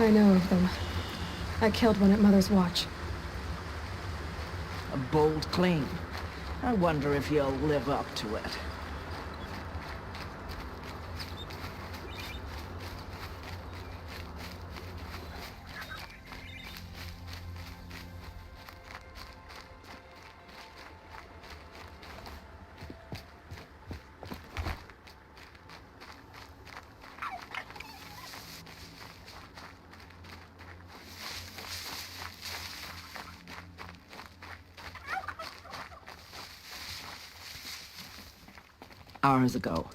I know of them. I killed one at Mother's Watch. A bold claim. I wonder if you'll live up to it. Hours ago,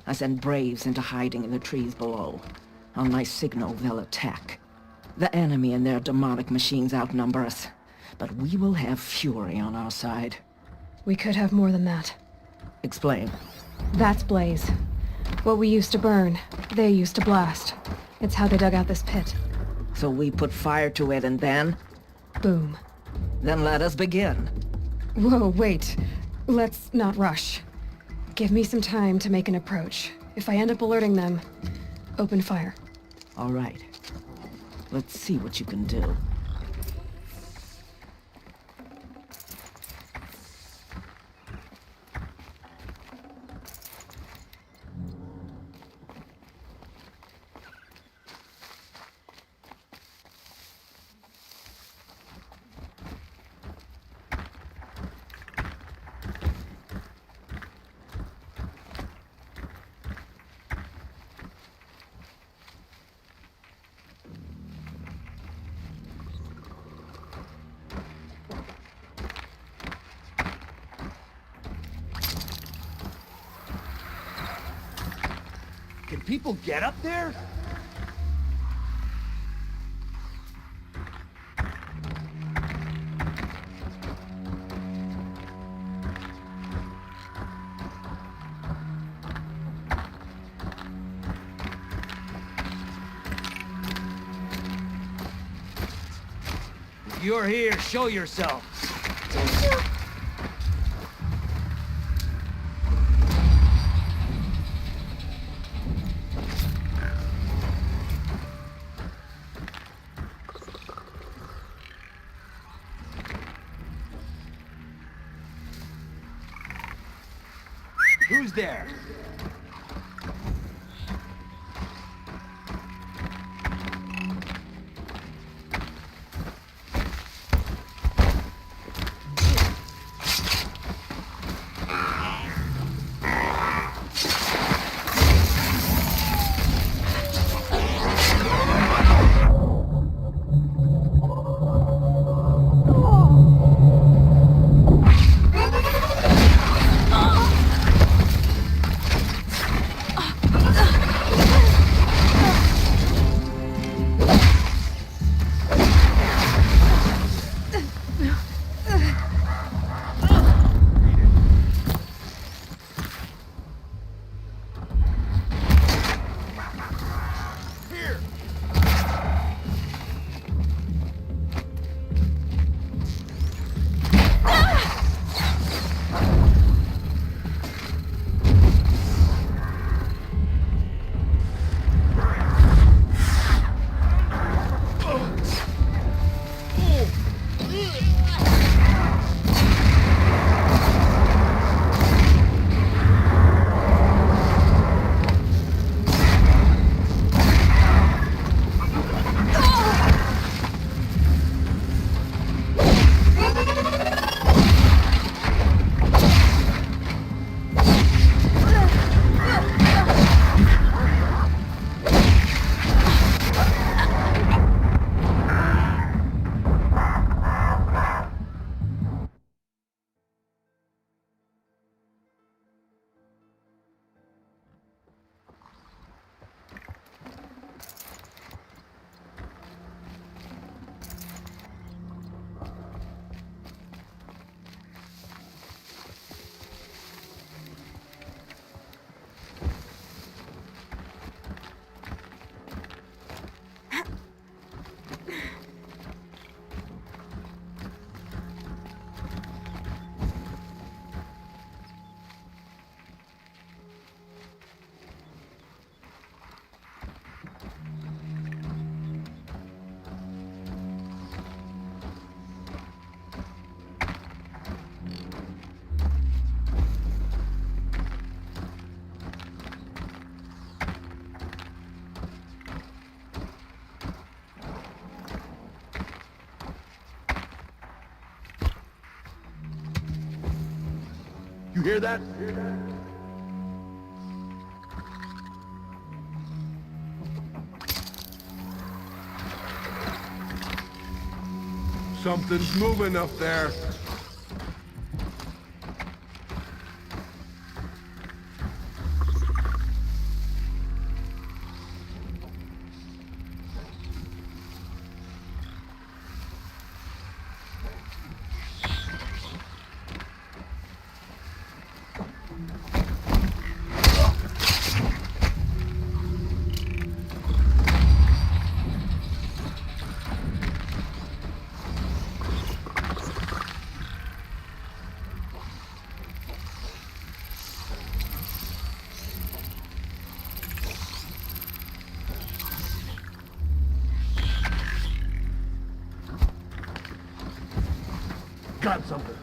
I sent Braves into hiding in the trees below. On my signal, they'll attack. The enemy and their demonic machines outnumber us, but we will have fury on our side. We could have more than that. Explain. That's Blaze. What we used to burn, they used to blast. It's how they dug out this pit. So we put fire to it and then? Boom. Then let us begin. Whoa, wait. Let's not rush. Give me some time to make an approach. If I end up alerting them, open fire. All right. Let's see what you can do. Can people get up there? If you're here, show yourself. Who's there? hear that? Something's moving up there. Got something.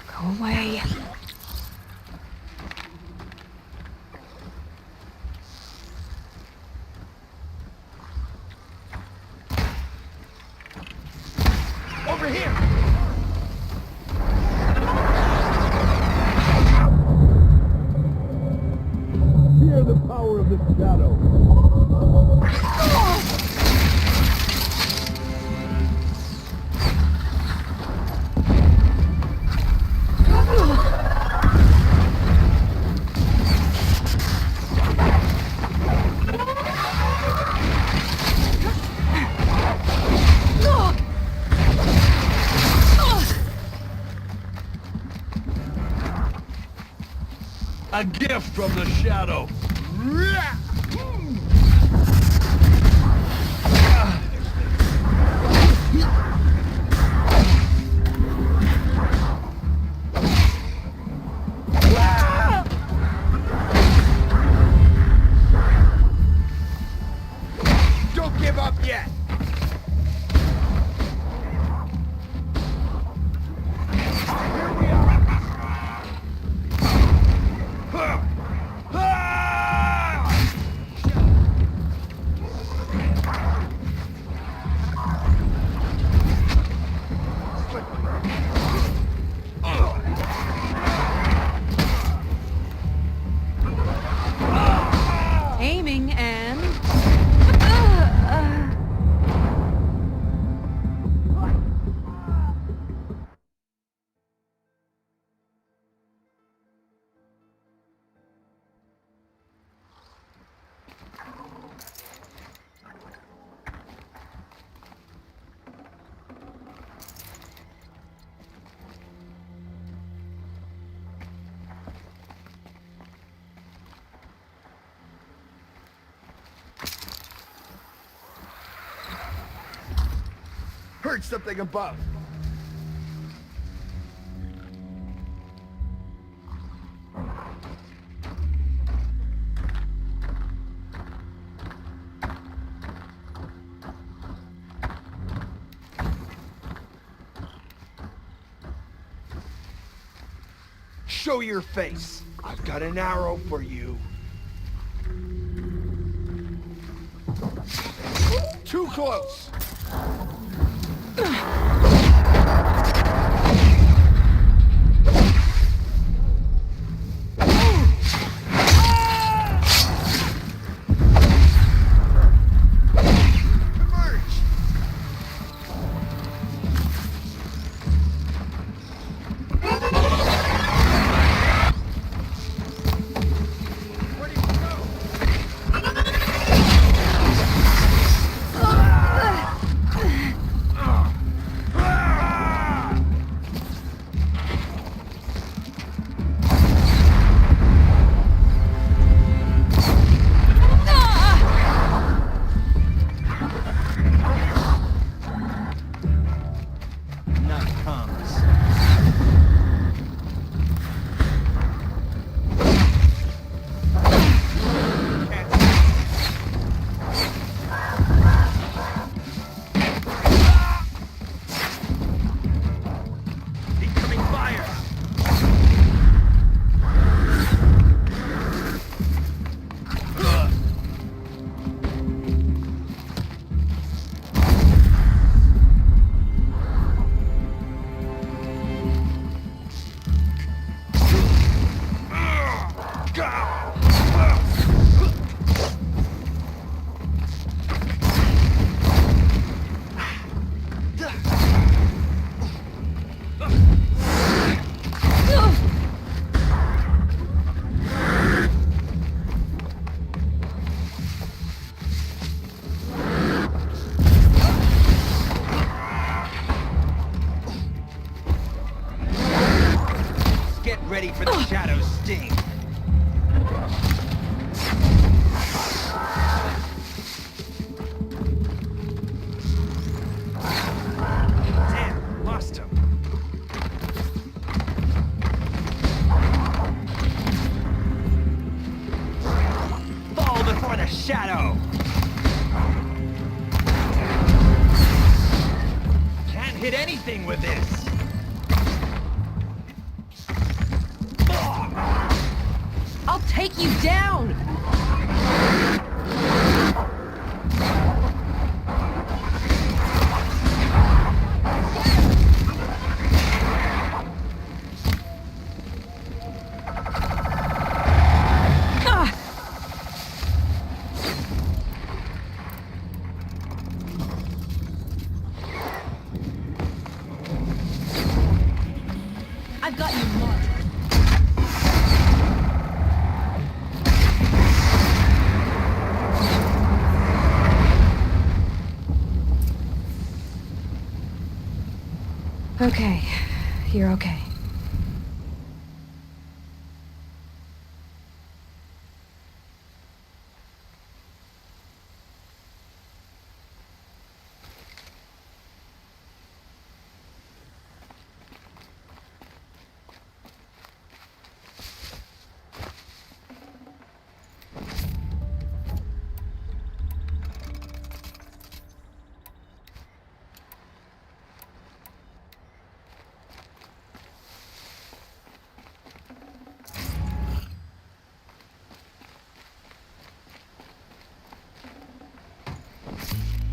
Go away. Over here! Hear the power of the shadow. A gift from the shadow. Don't give up yet. Here we are. Aiming and... Heard something above. Show your face. I've got an arrow for you. Too close. Get ready for the shadow's sting. Damn, lost him. Fall before the shadow. Can't hit anything with this. I'll take you down! I've got you marked. Okay, you're okay.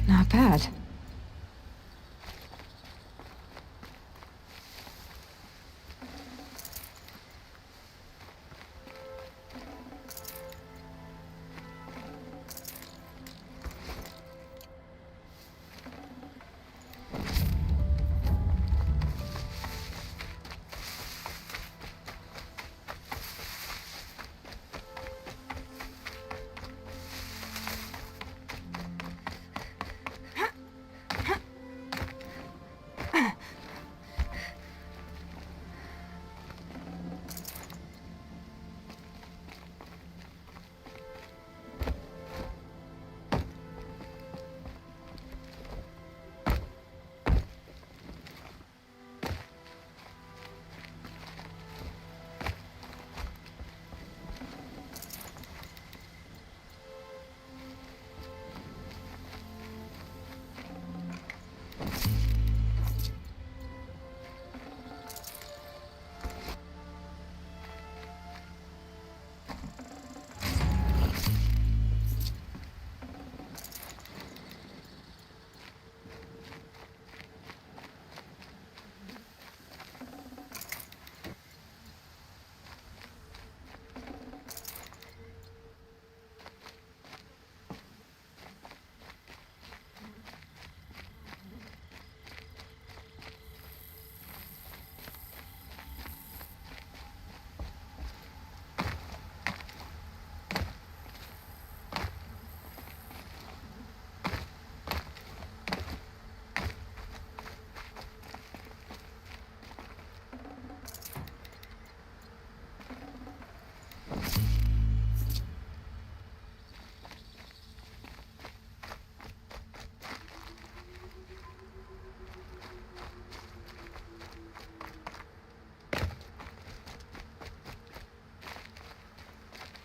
Not bad.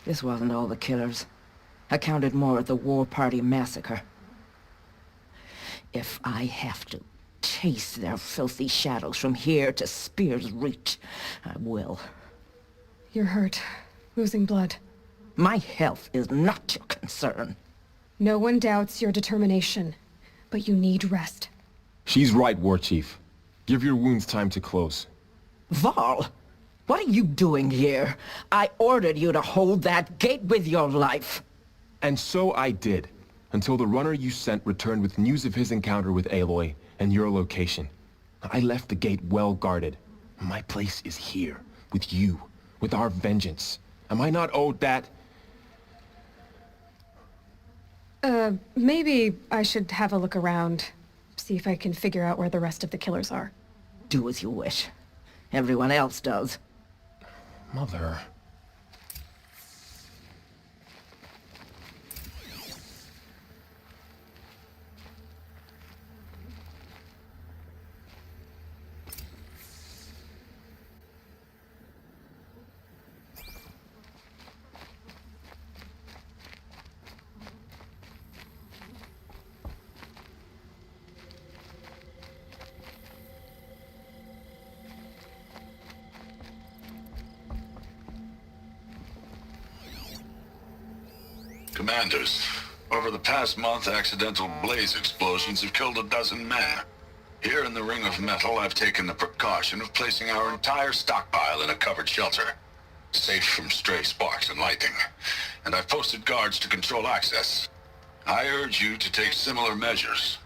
This wasn't all the killers. I counted more at the War Party massacre. If I have to chase their filthy shadows from here to Spear's Reach, I will. You're hurt. Losing blood. My health is not your concern. No one doubts your determination, but you need rest. She's right, War Chief. Give your wounds time to close. Varl! What are you doing here? I ordered you to hold that gate with your life. And so I did, until the runner you sent returned with news of his encounter with Aloy and your location. I left the gate well guarded. My place is here, with you, with our vengeance. Am I not owed that? Maybe I should have a look around. See if I can figure out where the rest of the killers are. Do as you wish. Everyone else does. Mother... Commanders, over the past month, accidental blaze explosions have killed 12 men. Here in the Ring of Metal, I've taken the precaution of placing our entire stockpile in a covered shelter, safe from stray sparks and lightning, and I've posted guards to control access. I urge you to take similar measures,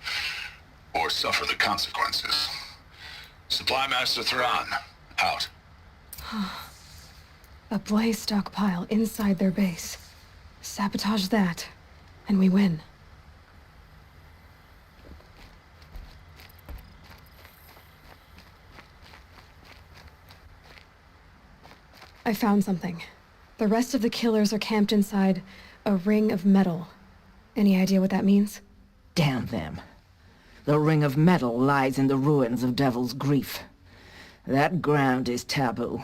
or suffer the consequences. Supply Master Thrawn, out. A blaze stockpile inside their base. Sabotage that, and we win. I found something. The rest of the killers are camped inside a ring of metal. Any idea what that means? Damn them. The Ring of Metal lies in the ruins of Devil's Grief. That ground is taboo.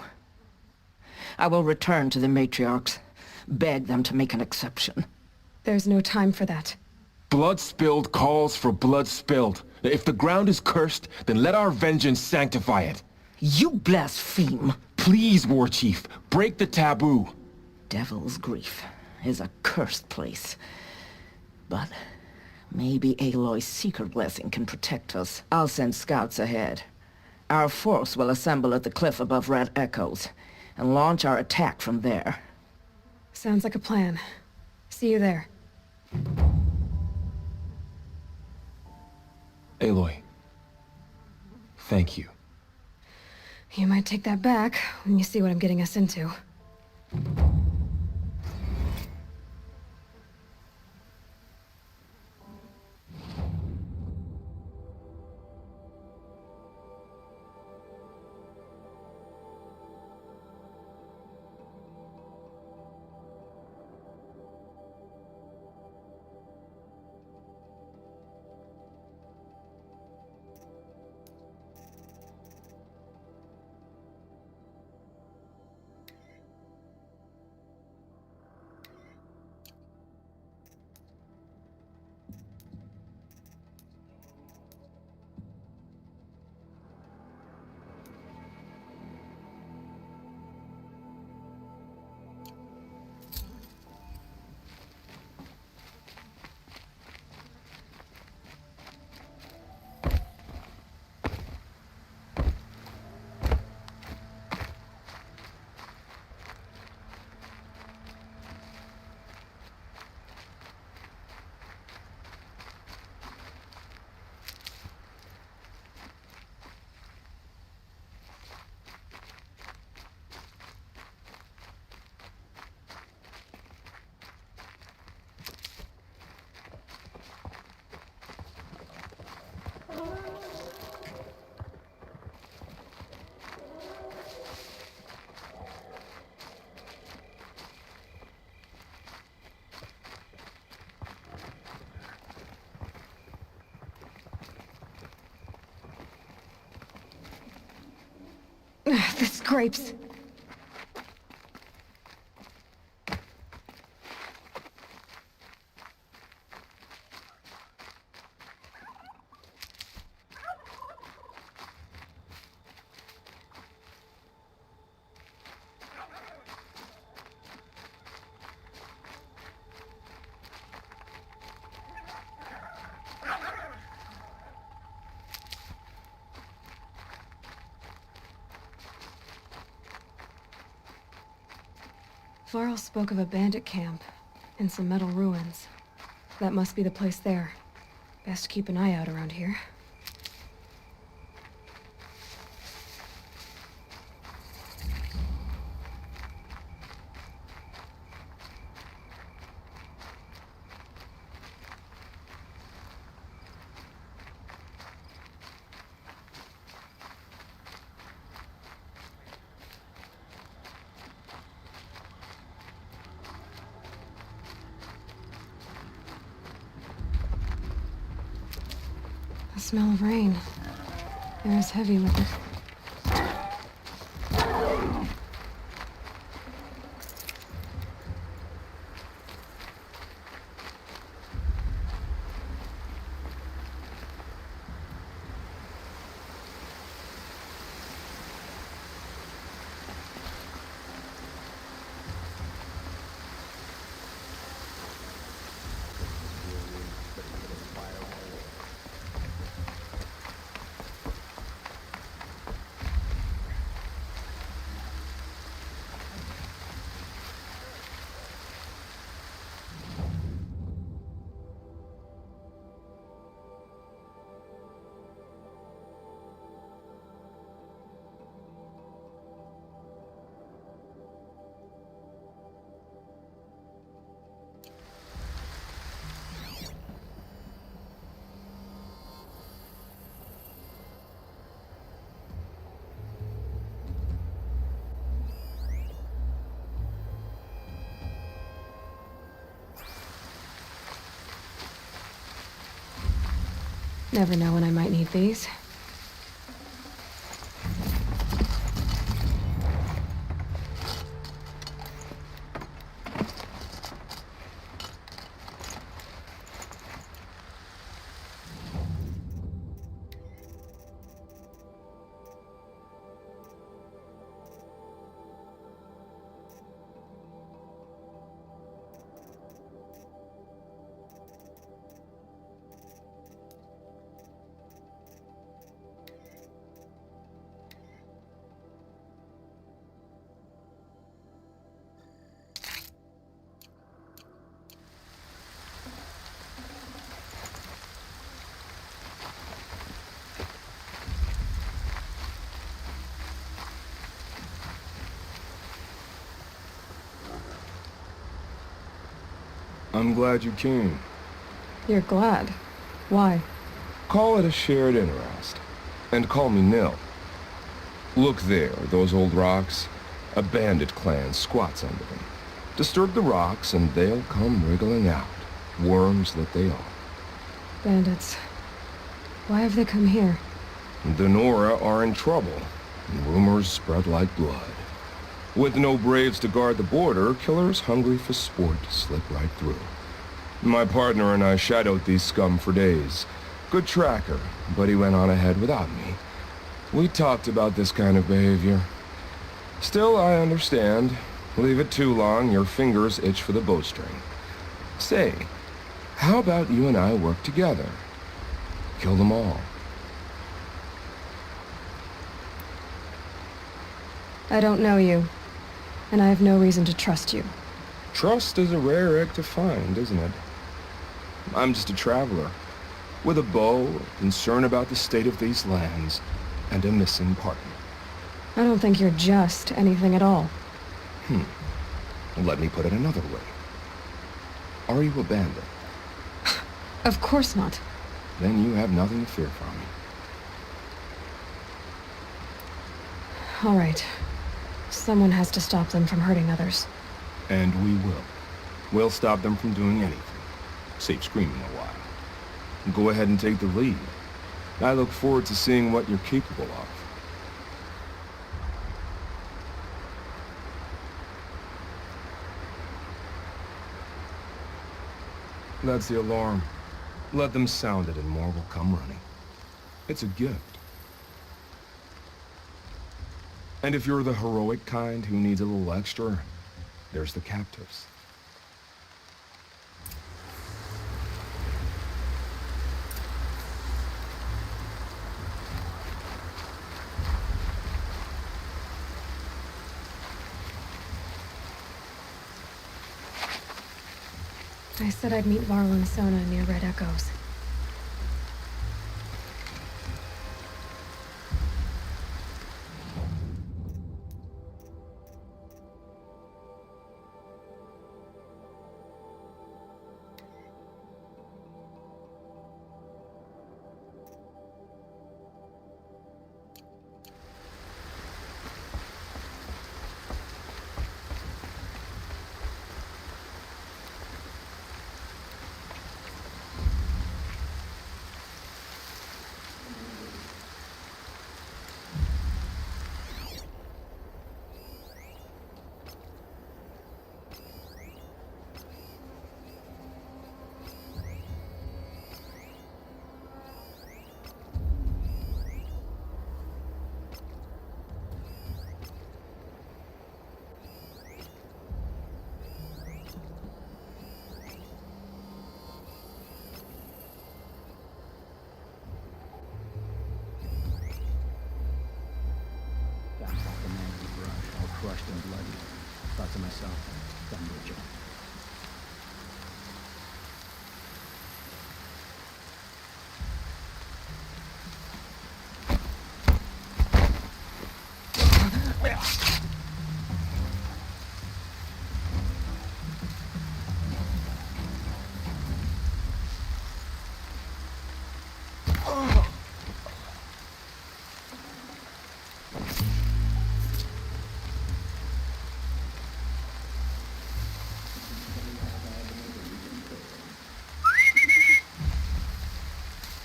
I will return to the matriarchs. Beg them to make an exception. There's no time for that. Blood spilled calls for blood spilled. If the ground is cursed, then let our vengeance sanctify it. You blaspheme! Please, War Chief, break the taboo. Devil's Grief is a cursed place. But maybe Aloy's secret blessing can protect us. I'll send scouts ahead. Our force will assemble at the cliff above Red Echoes, and launch our attack from there. Sounds like a plan. See you there. Aloy, thank you. You might take that back when you see what I'm getting us into. The scrapes. Farrell spoke of a bandit camp and some metal ruins. That must be the place there. Best keep an eye out around here. The smell of rain. Air is heavy with it. Never know when I might need these. I'm glad you came. You're glad. Why? Call it a shared interest. And call me Nil. Look there, those old rocks. A bandit clan squats under them. Disturb the rocks and they'll come wriggling out. Worms that they are. Bandits. Why have they come here? The Nora are in trouble, and rumors spread like blood. With no braves to guard the border, killers hungry for sport slip right through. My partner and I shadowed these scum for days. Good tracker, but he went on ahead without me. We talked about this kind of behavior. Still, I understand. Leave it too long, your fingers itch for the bowstring. Say, how about you and I work together? Kill them all. I don't know you, and I have no reason to trust you. Trust is a rare egg to find, isn't it? I'm just a traveler, with a bow, concern about the state of these lands, and a missing partner. I don't think you're just anything at all. Let me put it another way. Are you a bandit? Of course not. Then you have nothing to fear from me. All right. Someone has to stop them from hurting others. And we will. We'll stop them from doing anything. Save screaming a while. Go ahead and take the lead. I look forward to seeing what you're capable of. That's the alarm. Let them sound it and more will come running. It's a gift. And if you're the heroic kind who needs a little extra, there's the captives. I said I'd meet Varl and Sona near Red Echoes. Crushed and bloody. Thought to myself, done your job.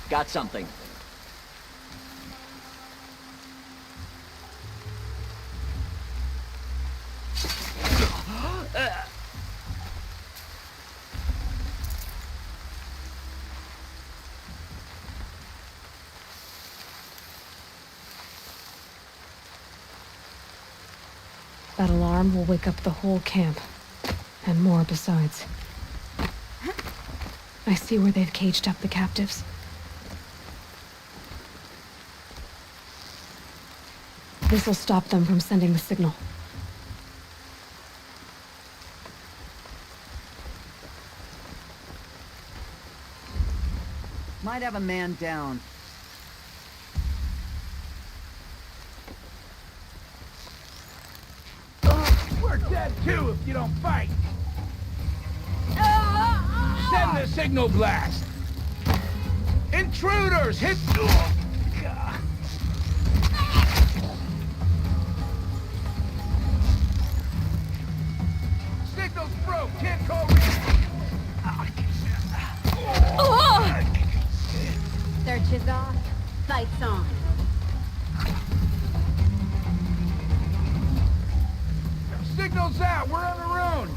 Got something. That alarm will wake up the whole camp. And more besides. I see where they've caged up the captives. This'll stop them from sending the signal. Might have a man down. We're dead too if you don't fight! Send the signal blast! Intruders! Hit... Signal's broke! Can't call... Search is off. Fights on. Signal's out! We're on our own!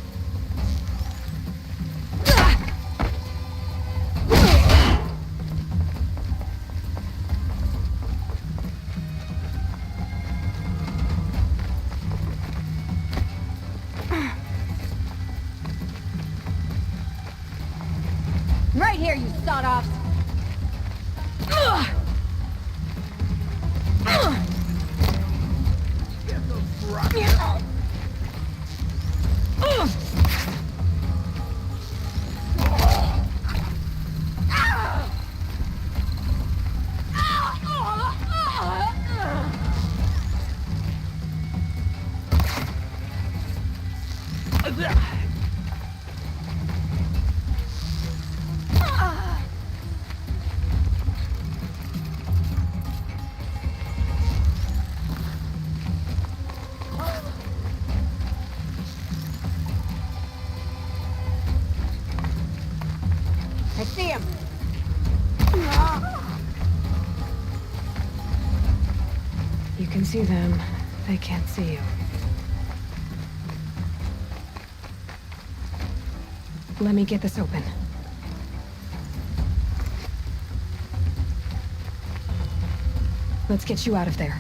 Right here, you sawed-offs! Get those rockets! I see him! You can see them. They can't see you. Let me get this open. Let's get you out of there.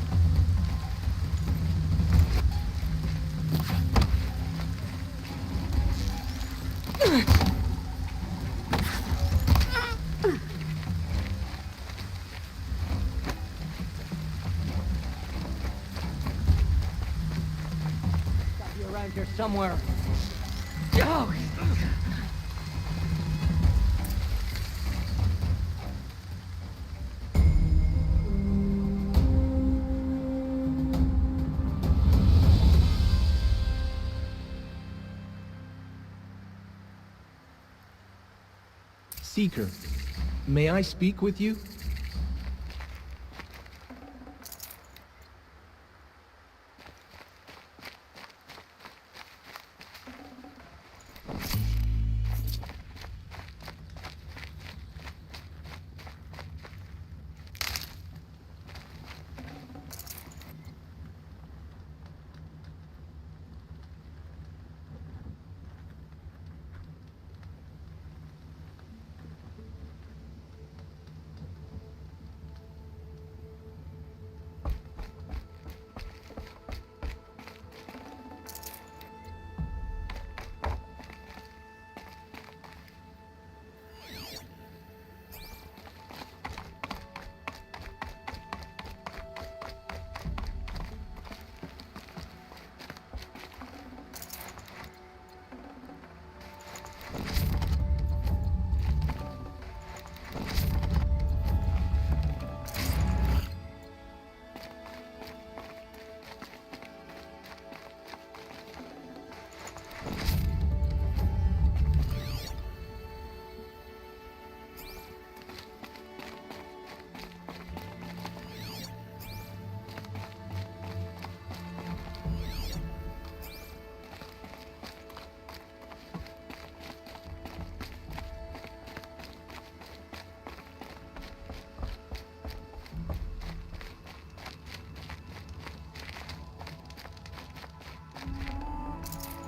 Got you around here somewhere. Oh. Seeker, may I speak with you?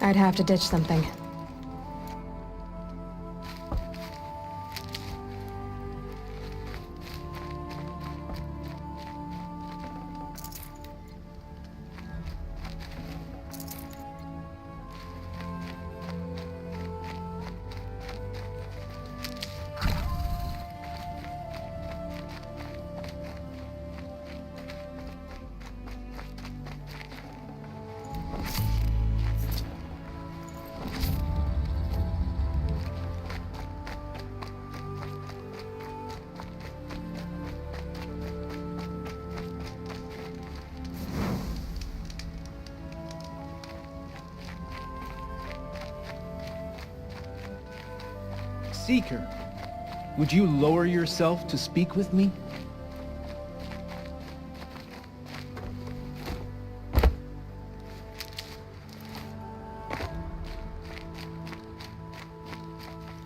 I'd have to ditch something. Seeker, would you lower yourself to speak with me?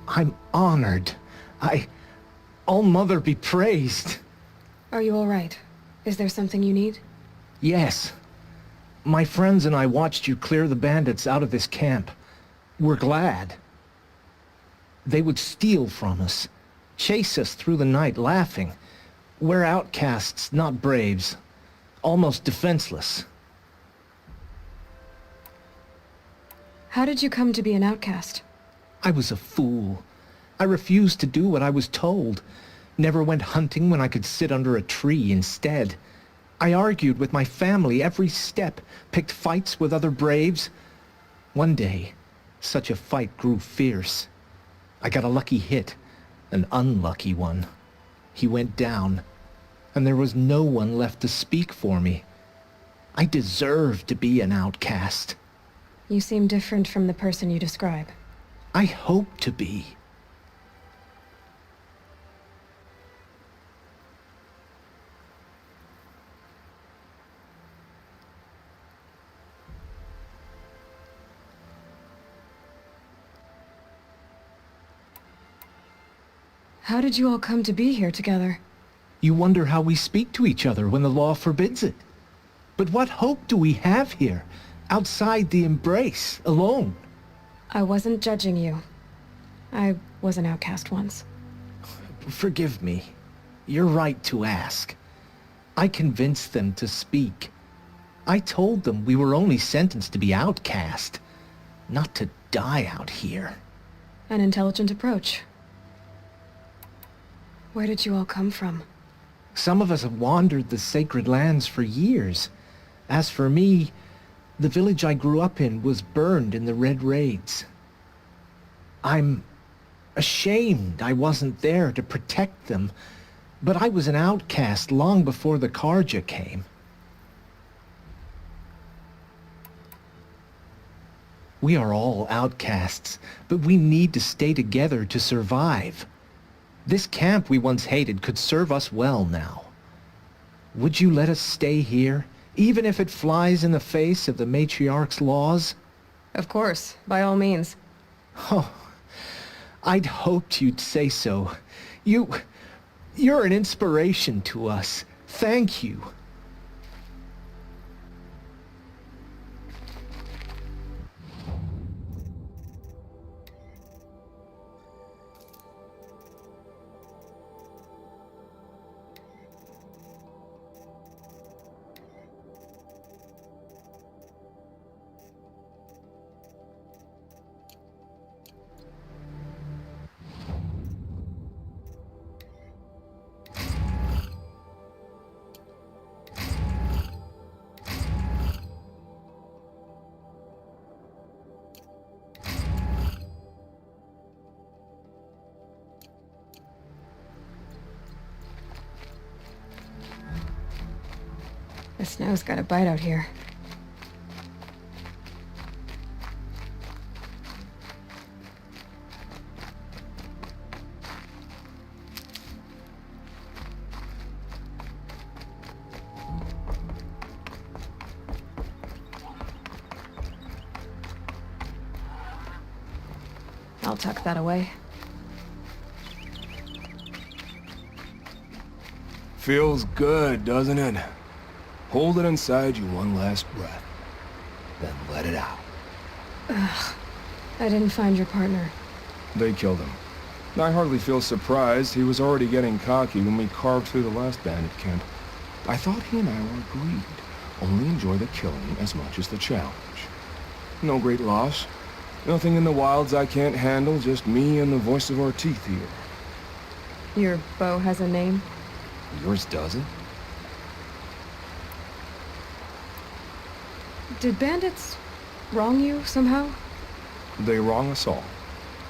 I'm honored. All-Mother be praised. Are you all right? Is there something you need? Yes. My friends and I watched you clear the bandits out of this camp. We're glad. They would steal from us, chase us through the night laughing. We're outcasts, not braves. Almost defenseless. How did you come to be an outcast? I was a fool. I refused to do what I was told. Never went hunting when I could sit under a tree instead. I argued with my family every step, picked fights with other braves. One day, such a fight grew fierce. I got a lucky hit, an unlucky one. He went down, and there was no one left to speak for me. I deserved to be an outcast. You seem different from the person you describe. I hope to be. How did you all come to be here together? You wonder how we speak to each other when the law forbids it. But what hope do we have here, outside the embrace, alone? I wasn't judging you. I was an outcast once. Forgive me. You're right to ask. I convinced them to speak. I told them we were only sentenced to be outcast, not to die out here. An intelligent approach. Where did you all come from? Some of us have wandered the sacred lands for years. As for me, the village I grew up in was burned in the Red Raids. I'm ashamed I wasn't there to protect them, but I was an outcast long before the Karja came. We are all outcasts, but we need to stay together to survive. This camp we once hated could serve us well now. Would you let us stay here, even if it flies in the face of the matriarch's laws? Of course, by all means. Oh, I'd hoped you'd say so. You're an inspiration to us. Thank you. The snow's got a bite out here. I'll tuck that away. Feels good, doesn't it? Hold it inside you one last breath, then let it out. Ugh. I didn't find your partner. They killed him. I hardly feel surprised. He was already getting cocky when we carved through the last bandit camp. I thought he and I were agreed. Only enjoy the killing as much as the challenge. No great loss. Nothing in the wilds I can't handle, just me and the voice of our teeth here. Your bow has a name? Yours doesn't? Did bandits wrong you somehow? They wrong us all.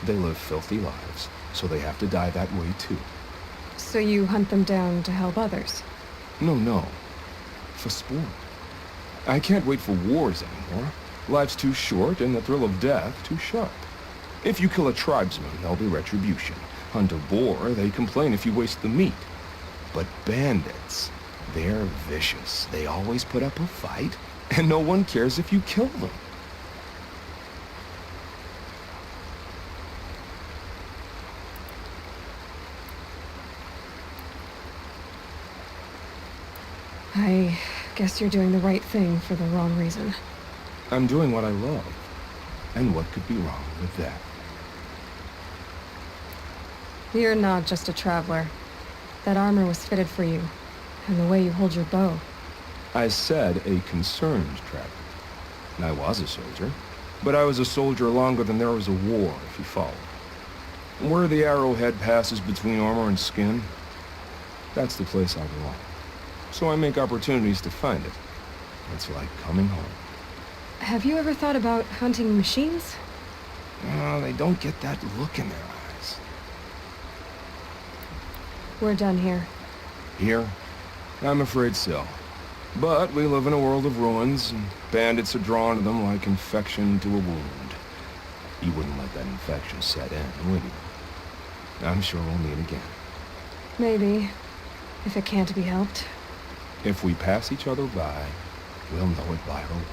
They live filthy lives, so they have to die that way too. So you hunt them down to help others? No. For sport. I can't wait for wars anymore. Life's too short and the thrill of death too sharp. If you kill a tribesman, there'll be retribution. Hunt a boar, they complain if you waste the meat. But bandits, they're vicious. They always put up a fight, and no one cares if you kill them. I guess you're doing the right thing for the wrong reason. I'm doing what I love. And what could be wrong with that? You're not just a traveler. That armor was fitted for you, and the way you hold your bow. I said a concerned traveler. I was a soldier, but I was a soldier longer than there was a war, if you follow. Where the arrowhead passes between armor and skin, that's the place I belong. So I make opportunities to find it. It's like coming home. Have you ever thought about hunting machines? They don't get that look in their eyes. We're done here. Here? I'm afraid so. But we live in a world of ruins, and bandits are drawn to them like infection to a wound. You wouldn't let that infection set in, would you? I'm sure we'll meet again. Maybe, if it can't be helped. If we pass each other by, we'll know it by our work.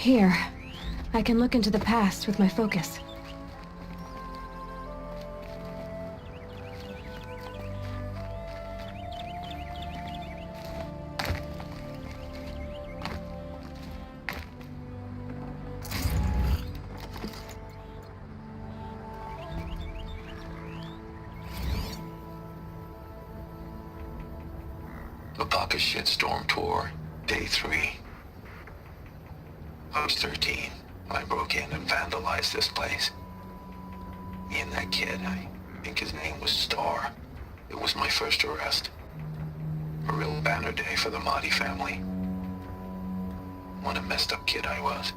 Here. I can look into the past with my focus. The Baka Shitstorm Tour, Day 3. I was 13 when I broke in and vandalized this place. Me and that kid, I think his name was Star. It was my first arrest. A real banner day for the Mahdi family. What a messed up kid I was.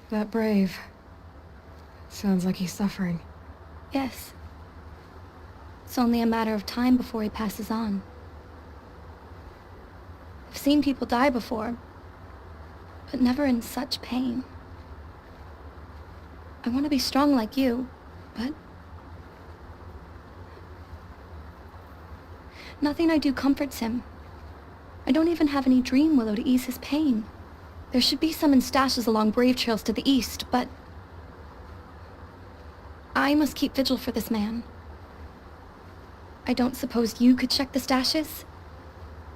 That brave. Sounds like he's suffering. Yes. It's only a matter of time before he passes on. I've seen people die before, but never in such pain. I want to be strong like you, but... nothing I do comforts him. I don't even have any dream willow to ease his pain. There should be some in stashes along brave trails to the east, but... I must keep vigil for this man. I don't suppose you could check the stashes?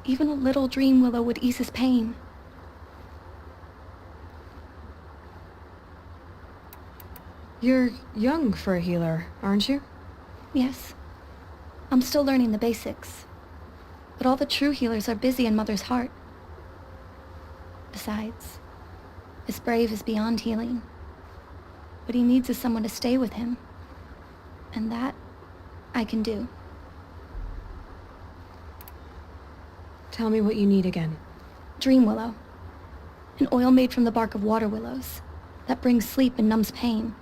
Even a little dream willow would ease his pain. You're young for a healer, aren't you? Yes. I'm still learning the basics. But all the true healers are busy in Mother's heart. Besides, this brave is beyond healing. What he needs is someone to stay with him. And that, I can do. Tell me what you need again. Dream willow. An oil made from the bark of water willows that brings sleep and numbs pain.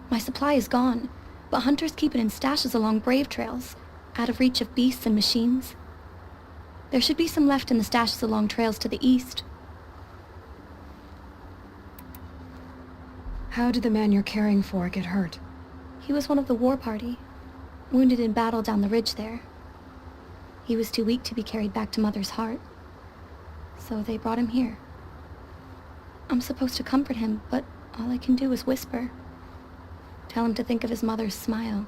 My supply is gone, but hunters keep it in stashes along brave trails, out of reach of beasts and machines. There should be some left in the stashes along trails to the east. How did the man you're caring for get hurt? He was one of the war party, wounded in battle down the ridge there. He was too weak to be carried back to Mother's heart, so they brought him here. I'm supposed to comfort him, but all I can do is whisper. Tell him to think of his mother's smile.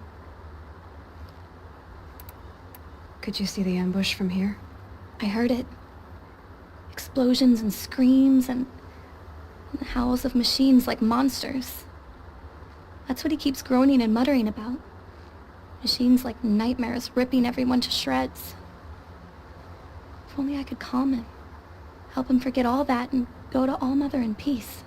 Could you see the ambush from here? I heard it. Explosions and screams and howls of machines like monsters. That's what he keeps groaning and muttering about. Machines like nightmares ripping everyone to shreds. If only I could calm him. Help him forget all that and go to All Mother in peace.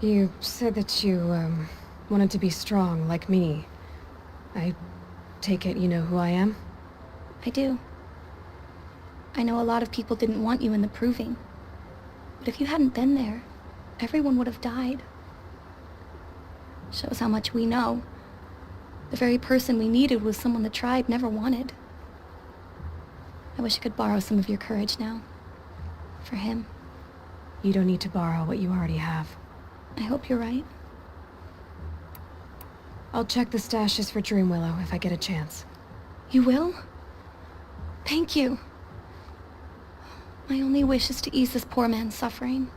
You said that you, wanted to be strong, like me. I take it you know who I am? I do. I know a lot of people didn't want you in the Proving. But if you hadn't been there, everyone would have died. Shows how much we know. The very person we needed was someone the tribe never wanted. I wish I could borrow some of your courage now. For him. You don't need to borrow what you already have. I hope you're right. I'll check the stashes for Dream Willow if I get a chance. You will? Thank you. My only wish is to ease this poor man's suffering.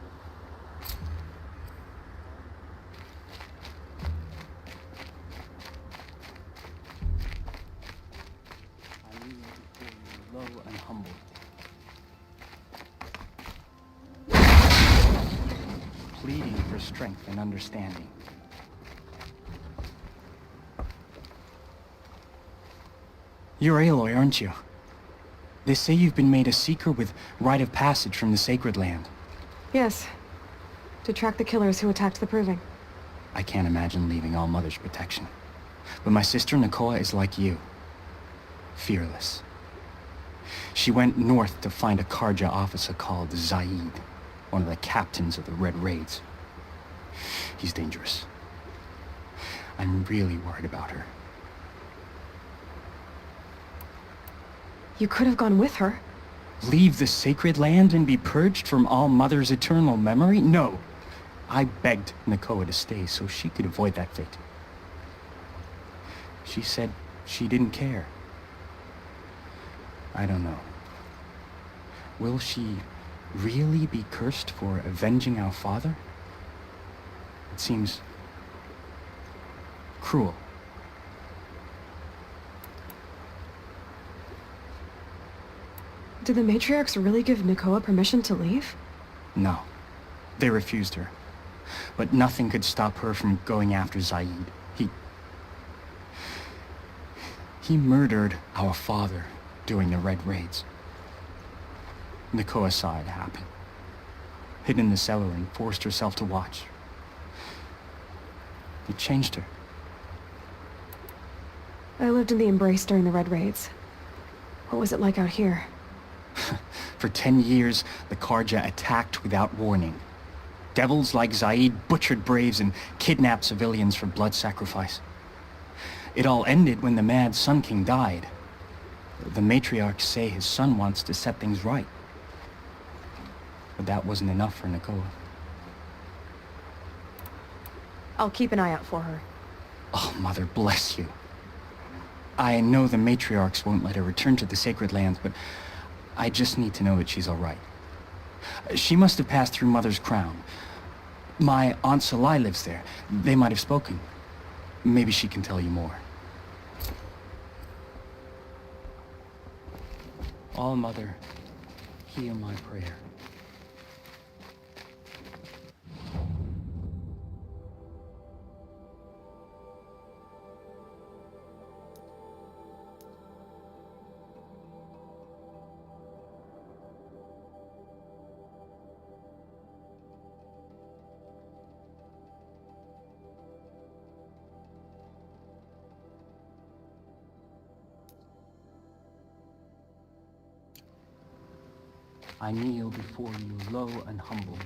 I knew before you were low and humble. Pleading for strength and understanding. You're Aloy, aren't you? They say you've been made a seeker with rite of passage from the Sacred Land. Yes. To track the killers who attacked the Proving. I can't imagine leaving All Mother's protection. But my sister Nakoa is like you. Fearless. She went north to find a Karja officer called Zaid, one of the captains of the Red Raids. He's dangerous. I'm really worried about her. You could have gone with her. Leave the Sacred Land and be purged from All Mother's eternal memory? No. I begged Nakoa to stay so she could avoid that fate. She said she didn't care. I don't know. Will she really be cursed for avenging our father? It seems cruel. Did the matriarchs really give Nakoa permission to leave? No. They refused her. But nothing could stop her from going after Zaid. He murdered our father during the Red Raids. Nakoa saw it happen. Hid in the cellar and forced herself to watch. It changed her. I lived in the Embrace during the Red Raids. What was it like out here? For 10 years, the Karja attacked without warning. Devils like Zaid butchered braves and kidnapped civilians for blood sacrifice. It all ended when the mad Sun King died. The matriarchs say his son wants to set things right. But that wasn't enough for Nakoa. I'll keep an eye out for her. Oh, Mother bless you. I know the matriarchs won't let her return to the Sacred Lands, but I just need to know that she's all right. She must have passed through Mother's crown. My Aunt Salai lives there. They might have spoken. Maybe she can tell you more. All Mother, hear my prayer. I kneel before you low and humble.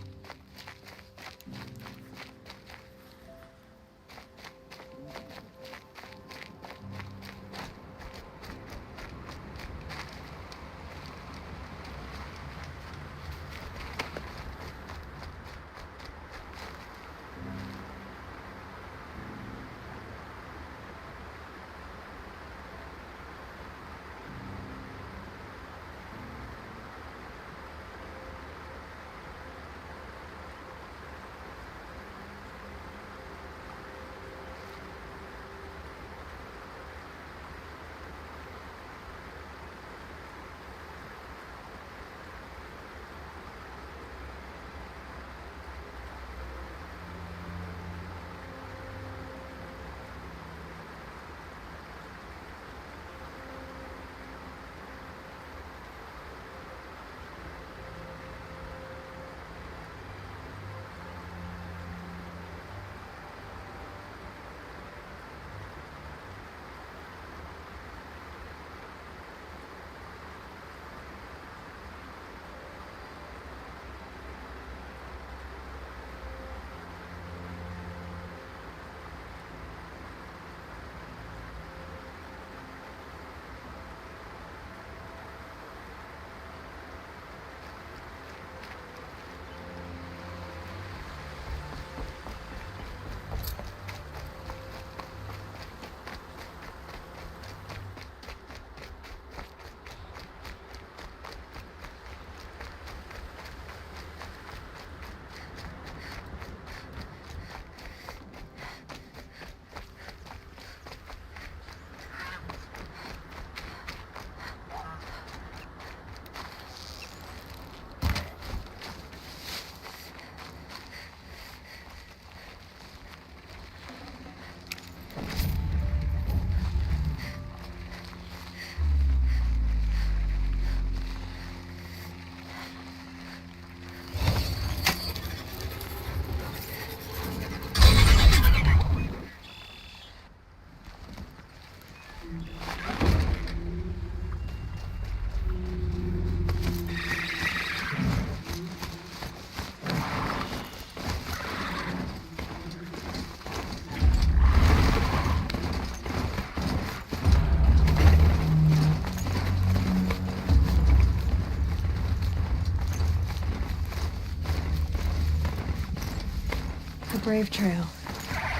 Brave Trail.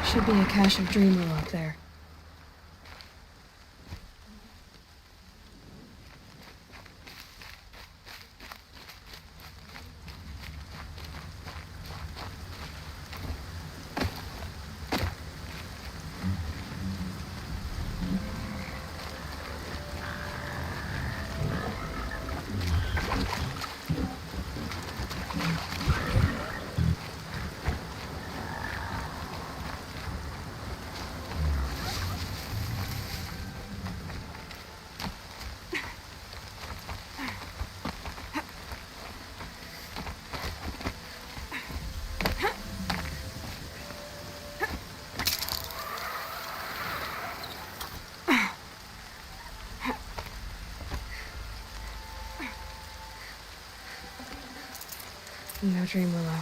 Should be a cache of Dreamwell up there. No dream willow.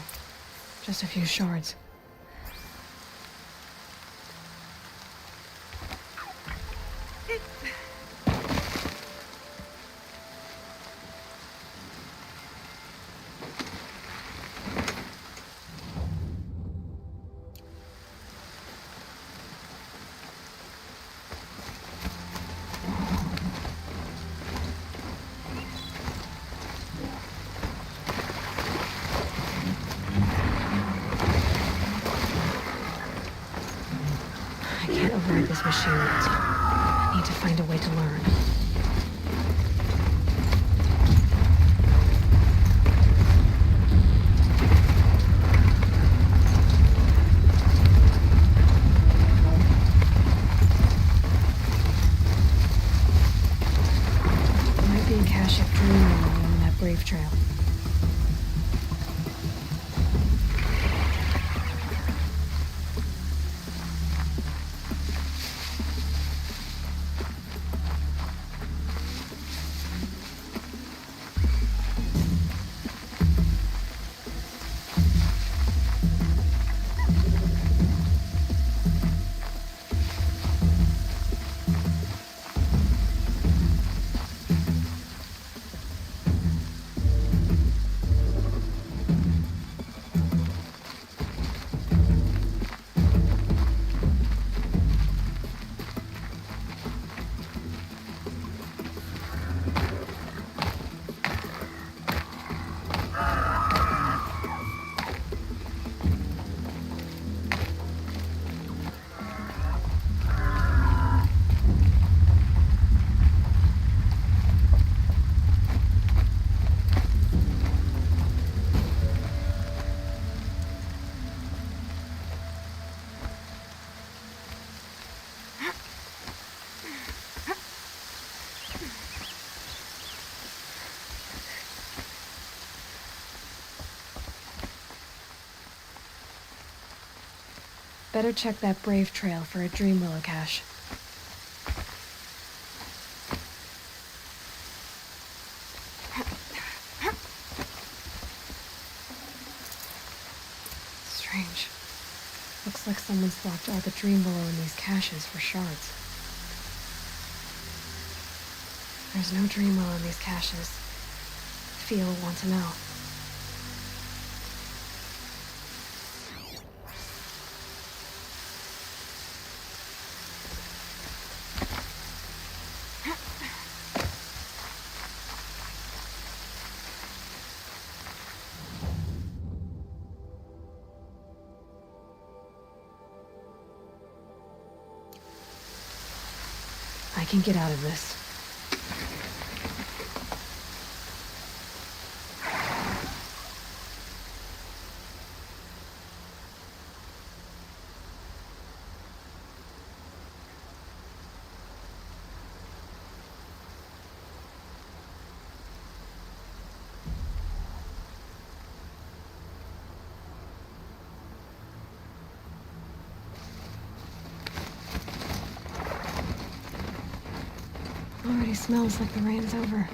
Just a few shards. I can't override this machine yet. I need to find a way to learn. There might be a cache of dream along that Brave Trail. Better check that Brave Trail for a dream willow cache. Strange. Looks like someone swapped all the dream willow in these caches for shards. There's no dream willow in these caches. Feel will want to know. I can get out of this. Already smells like the rain's over.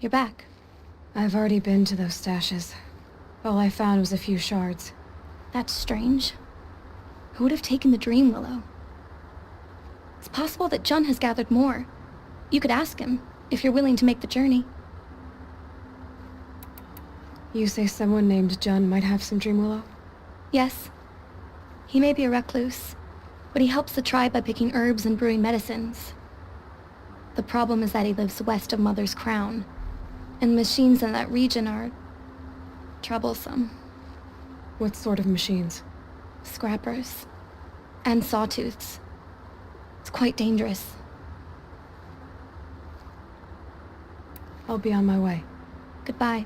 You're back. I've already been to those stashes. All I found was a few shards. That's strange. Who would have taken the Dream Willow? It's possible that Jun has gathered more. You could ask him, if you're willing to make the journey. You say someone named Jun might have some Dream Willow? Yes. He may be a recluse, but he helps the tribe by picking herbs and brewing medicines. The problem is that he lives west of Mother's Crown, and machines in that region are troublesome. What sort of machines? Scrappers. And sawtooths. It's quite dangerous. I'll be on my way. Goodbye.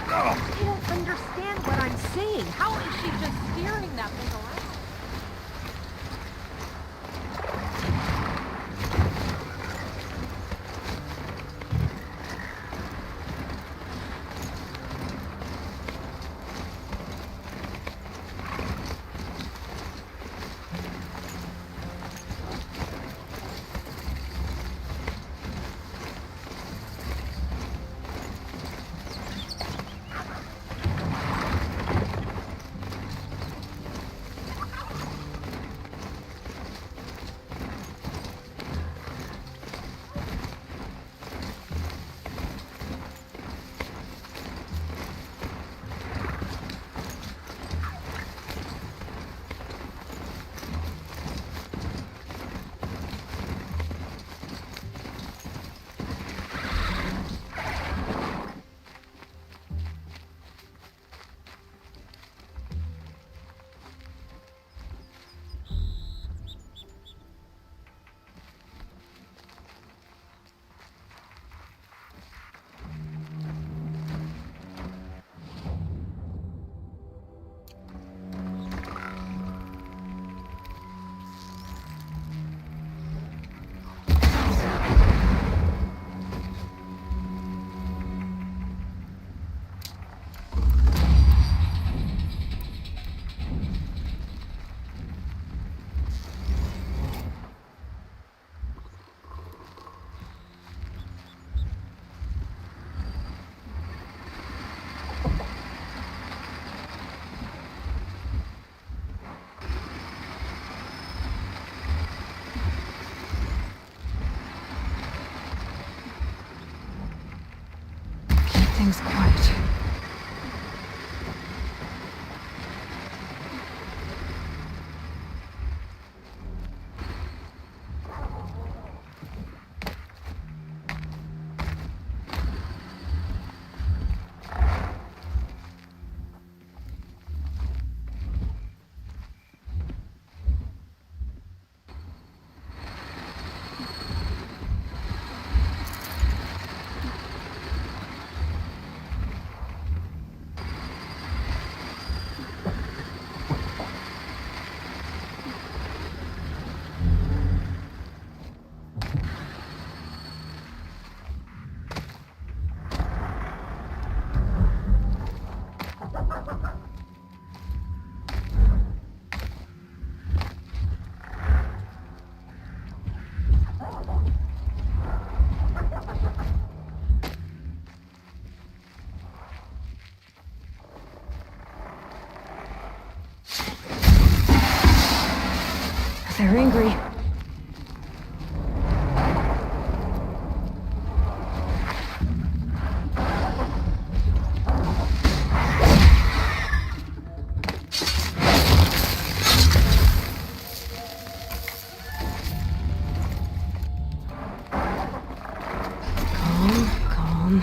I don't understand what I'm seeing. How is she just steering that thing around? Things quiet. They're angry. Calm, calm.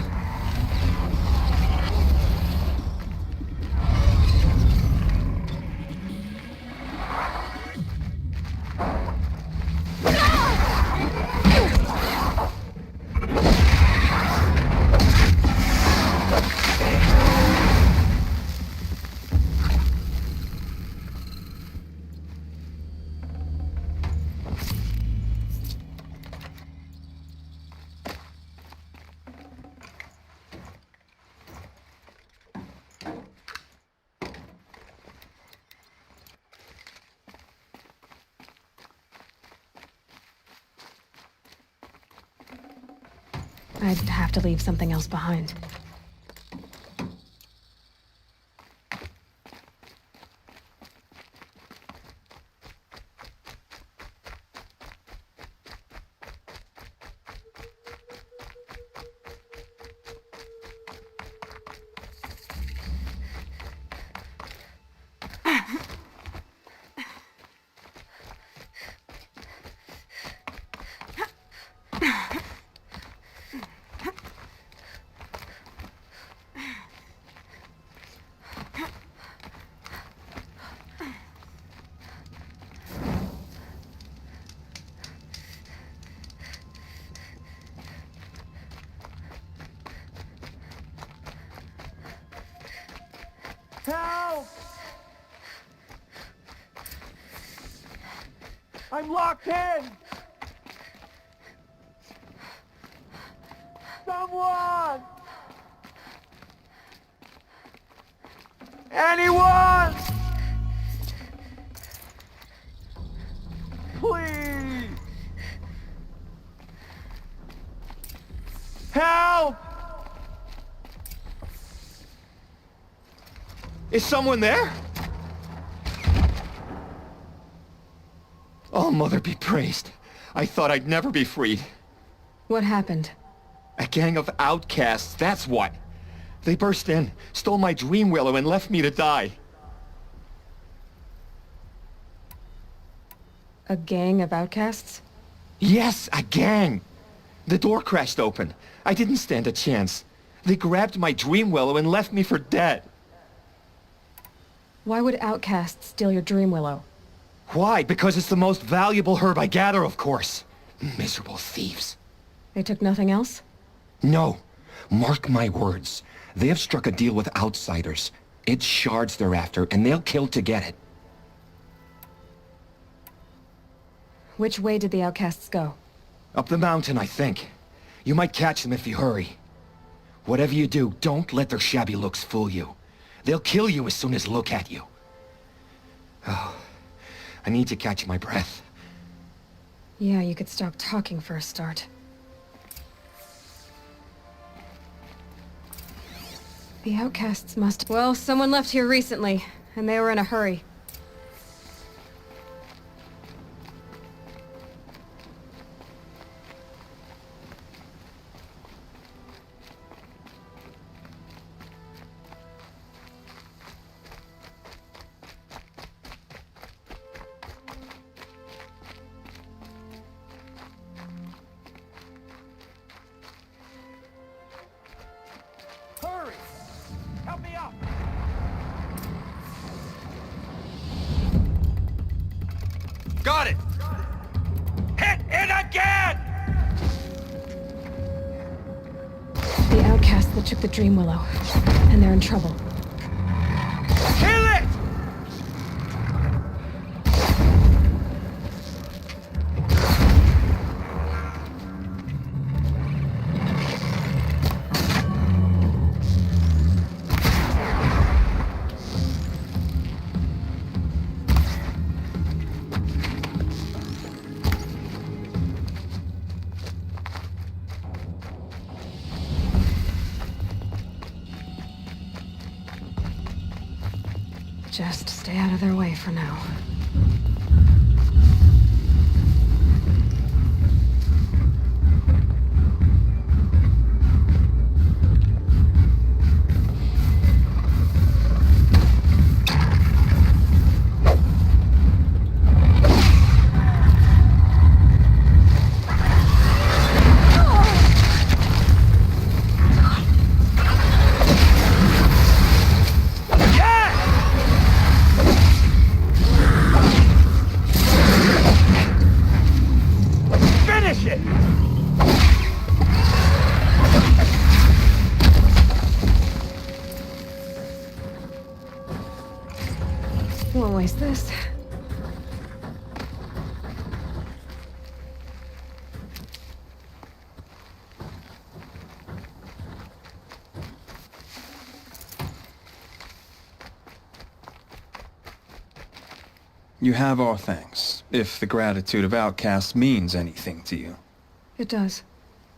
I'd have to leave something else behind. Help! I'm locked in! Someone! Anyone! Please! Help! Is someone there? Oh, Mother be praised. I thought I'd never be freed. What happened? A gang of outcasts, that's what. They burst in, stole my dream willow, and left me to die. A gang of outcasts? Yes, a gang! The door crashed open. I didn't stand a chance. They grabbed my dream willow and left me for dead. Why would outcasts steal your dream willow? Why? Because it's the most valuable herb I gather, of course. Miserable thieves. They took nothing else? No. Mark my words. They have struck a deal with outsiders. It's shards they're after, and they'll kill to get it. Which way did the outcasts go? Up the mountain, I think. You might catch them if you hurry. Whatever you do, don't let their shabby looks fool you. They'll kill you as soon as look at you. Oh, I need to catch my breath. Yeah, you could stop talking for a start. The outcasts must... Well, someone left here recently, and they were in a hurry. Hurry! Help me up! Got it! Hit it again! The outcasts that took the dream willow, and they're in trouble. Kill it! Just stay out of their way for now. Won't waste this. You have our thanks, if the gratitude of outcasts means anything to you. It does.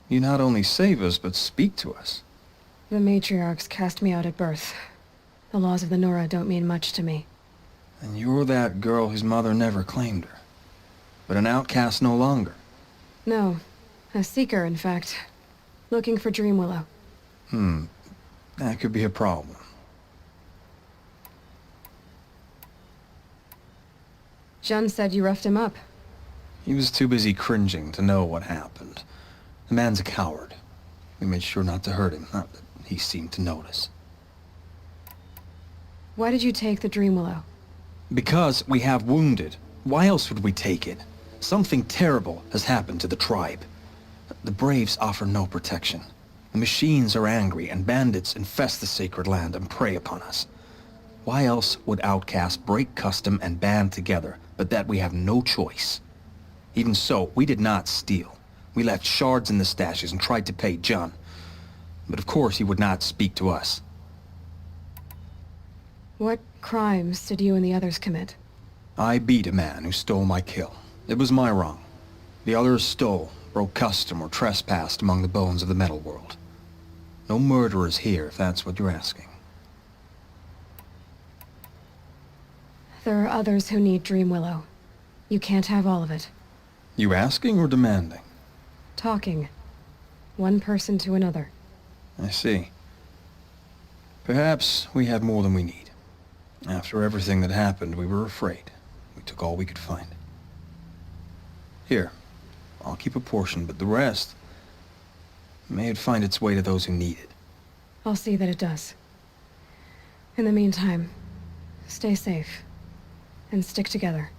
You not only save us, but speak to us. The matriarchs cast me out at birth. The laws of the Nora don't mean much to me. And you're that girl whose mother never claimed her. But an outcast no longer. No. A seeker, in fact. Looking for Dreamwillow. That could be a problem. Jun said you roughed him up. He was too busy cringing to know what happened. The man's a coward. We made sure not to hurt him, not that he seemed to notice. Why did you take the Dreamwillow? Because we have wounded. Why else would we take it? Something terrible has happened to the tribe. The Braves offer no protection. The machines are angry, and bandits infest the sacred land and prey upon us. Why else would outcasts break custom and band together, but that we have no choice? Even so, we did not steal. We left shards in the stashes and tried to pay Jun. But of course he would not speak to us. What crimes did you and the others commit? I beat a man who stole my kill. It was my wrong. The others stole, broke custom, or trespassed among the bones of the metal world. No murderers here, if that's what you're asking. There are others who need Dreamwillow. You can't have all of it. You asking or demanding? Talking. One person to another. I see. Perhaps we have more than we need. After everything that happened, we were afraid. We took all we could find. Here, I'll keep a portion, but the rest... may it find its way to those who need it. I'll see that it does. In the meantime, stay safe. And stick together.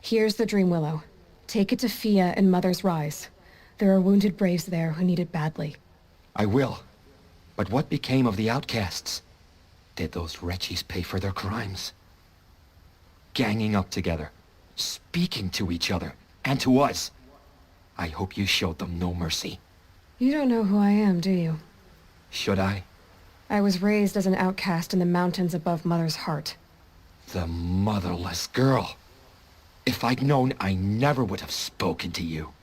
Here's the Dreamwillow. Take it to Fia and Mother's Rise. There are wounded Braves there who need it badly. I will. But what became of the outcasts? Did those wretches pay for their crimes? Ganging up together, speaking to each other, and to us. I hope you showed them no mercy. You don't know who I am, do you? Should I? I was raised as an outcast in the mountains above Mother's heart. The motherless girl. If I'd known, I never would have spoken to you.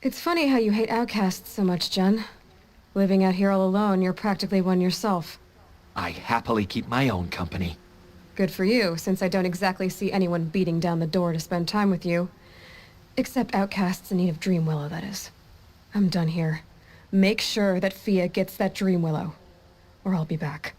It's funny how you hate outcasts so much, Jun. Living out here all alone, you're practically one yourself. I happily keep my own company. Good for you, since I don't exactly see anyone beating down the door to spend time with you. Except outcasts in need of Dreamwillow, that is. I'm done here. Make sure that Fia gets that Dreamwillow, or I'll be back.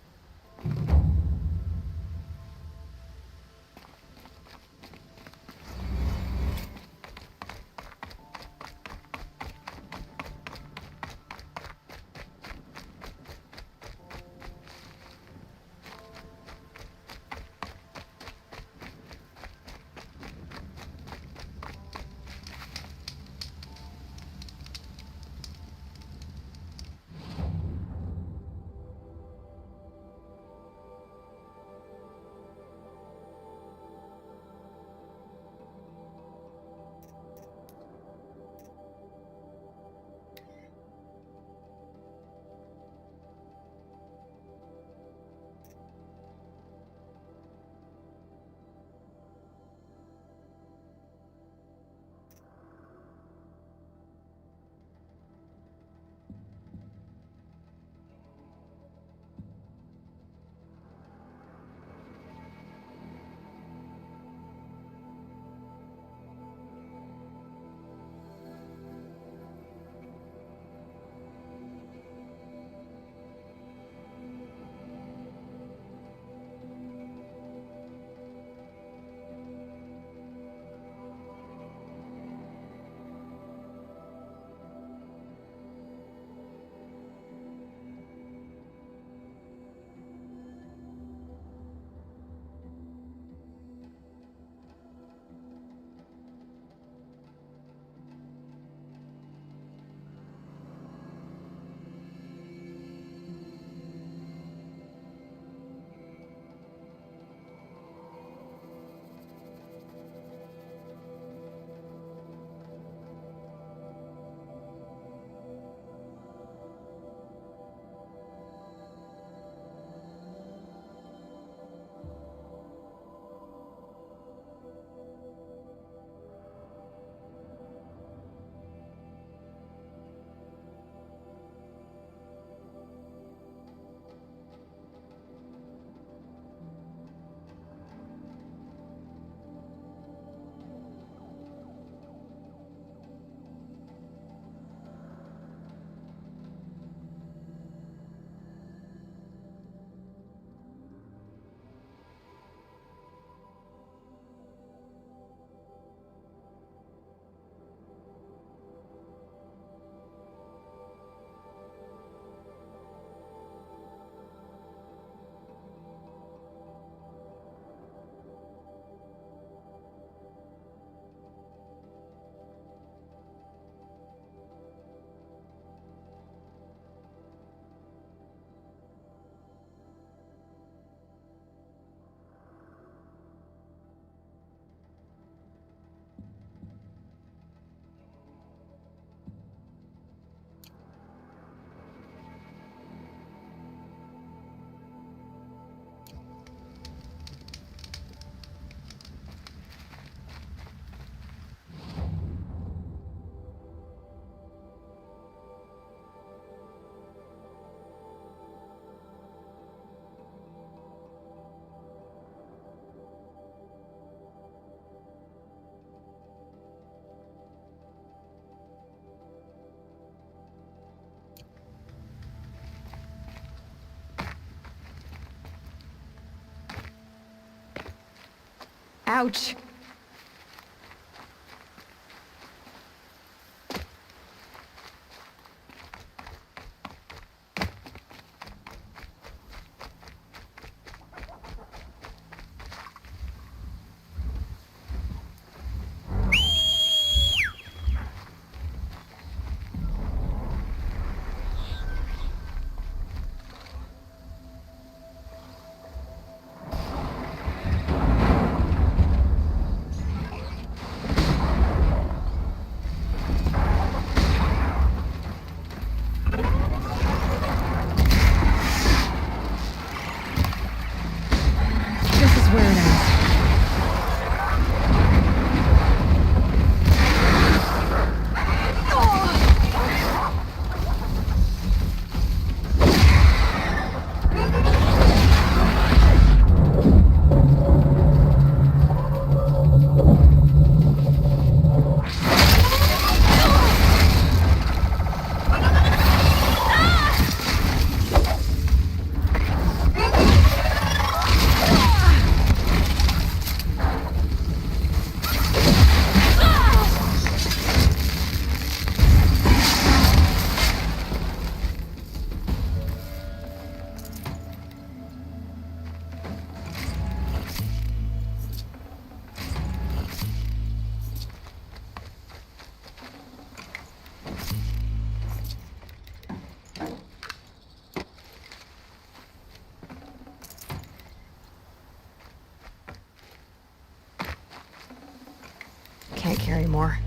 Ouch. This is where it ends. Can't carry more.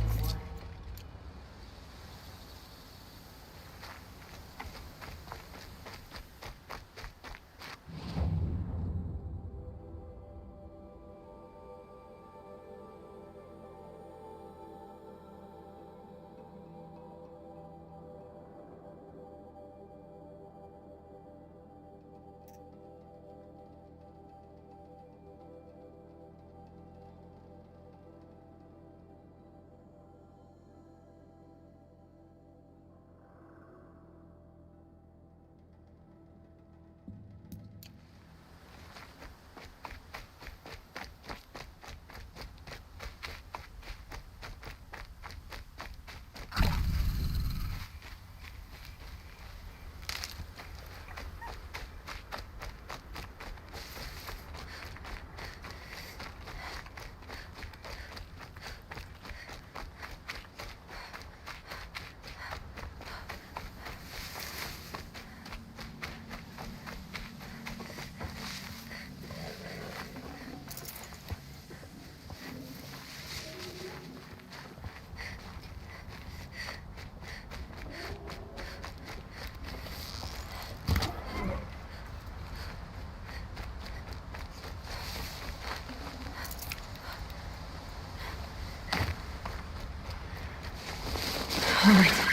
All right.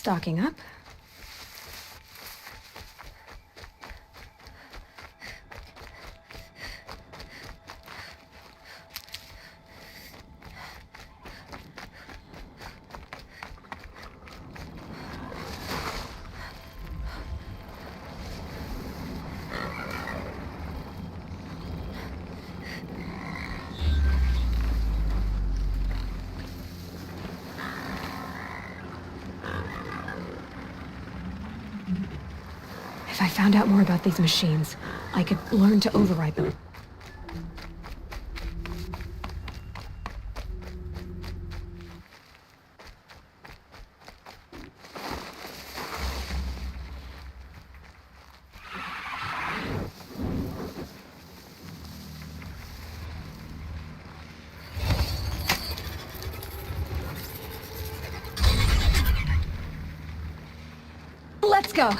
Stocking up. If I found out more about these machines, I could learn to override them. Let's go!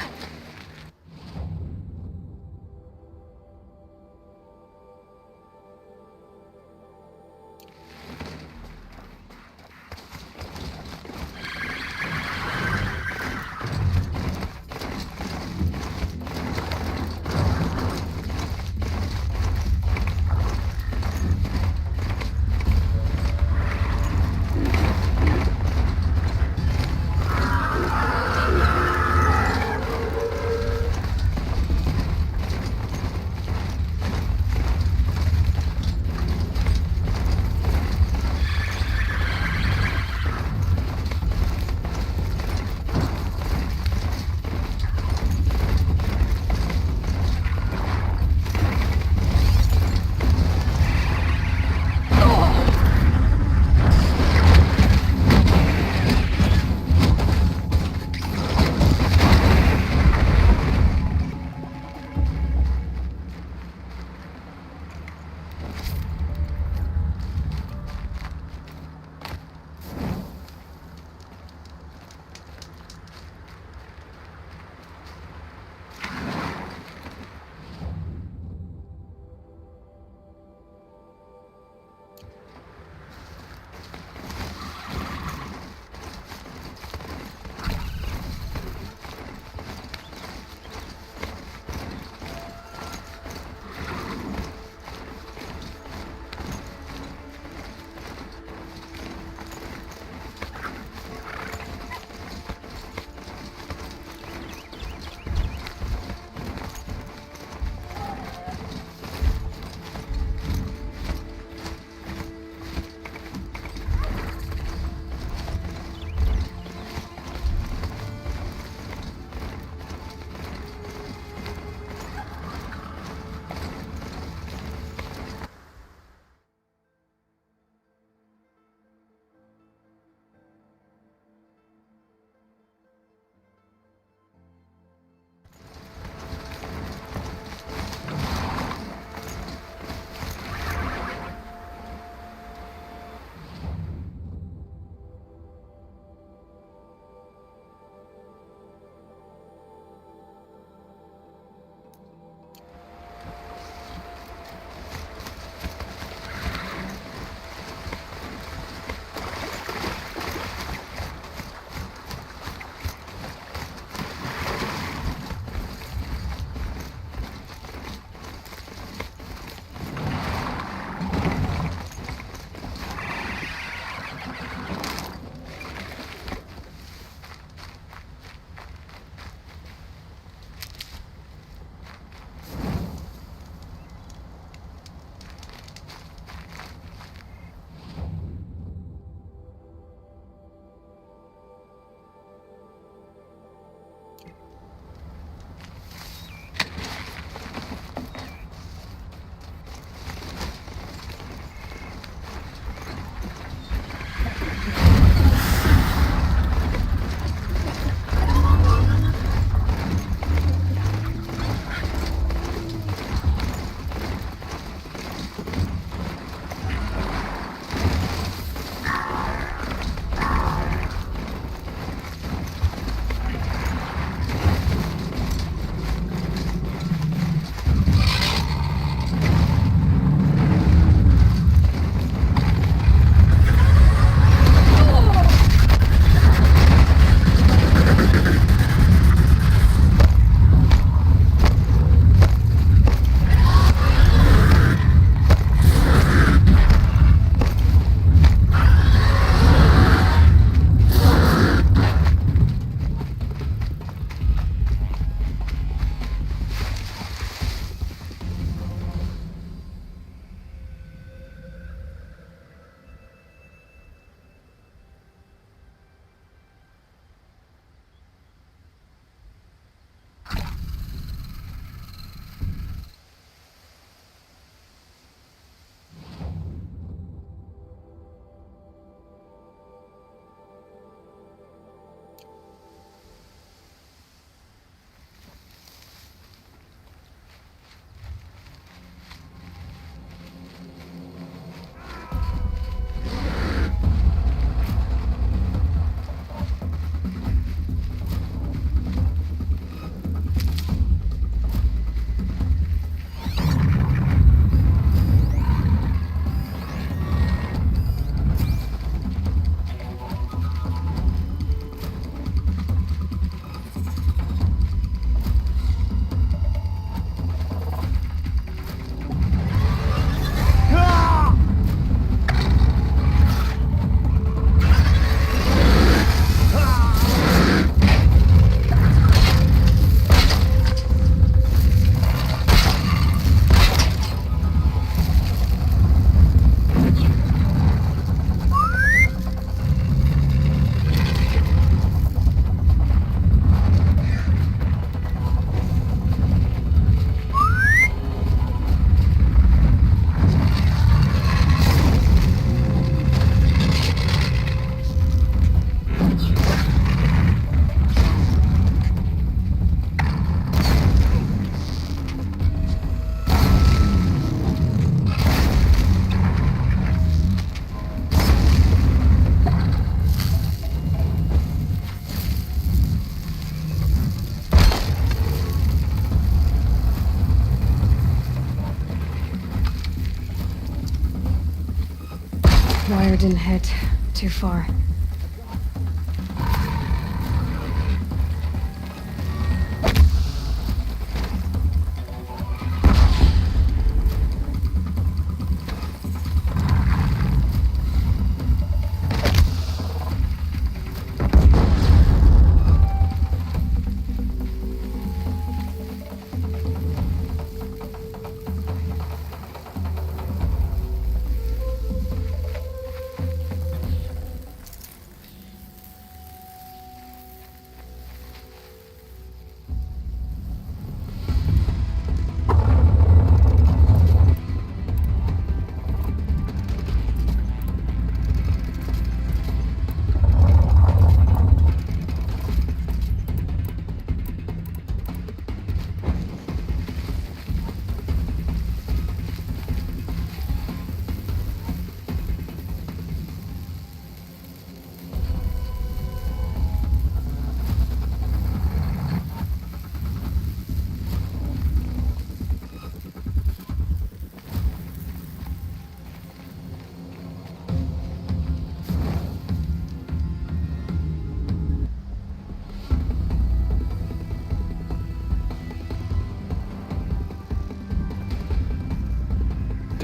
fire didn't hit. Too far.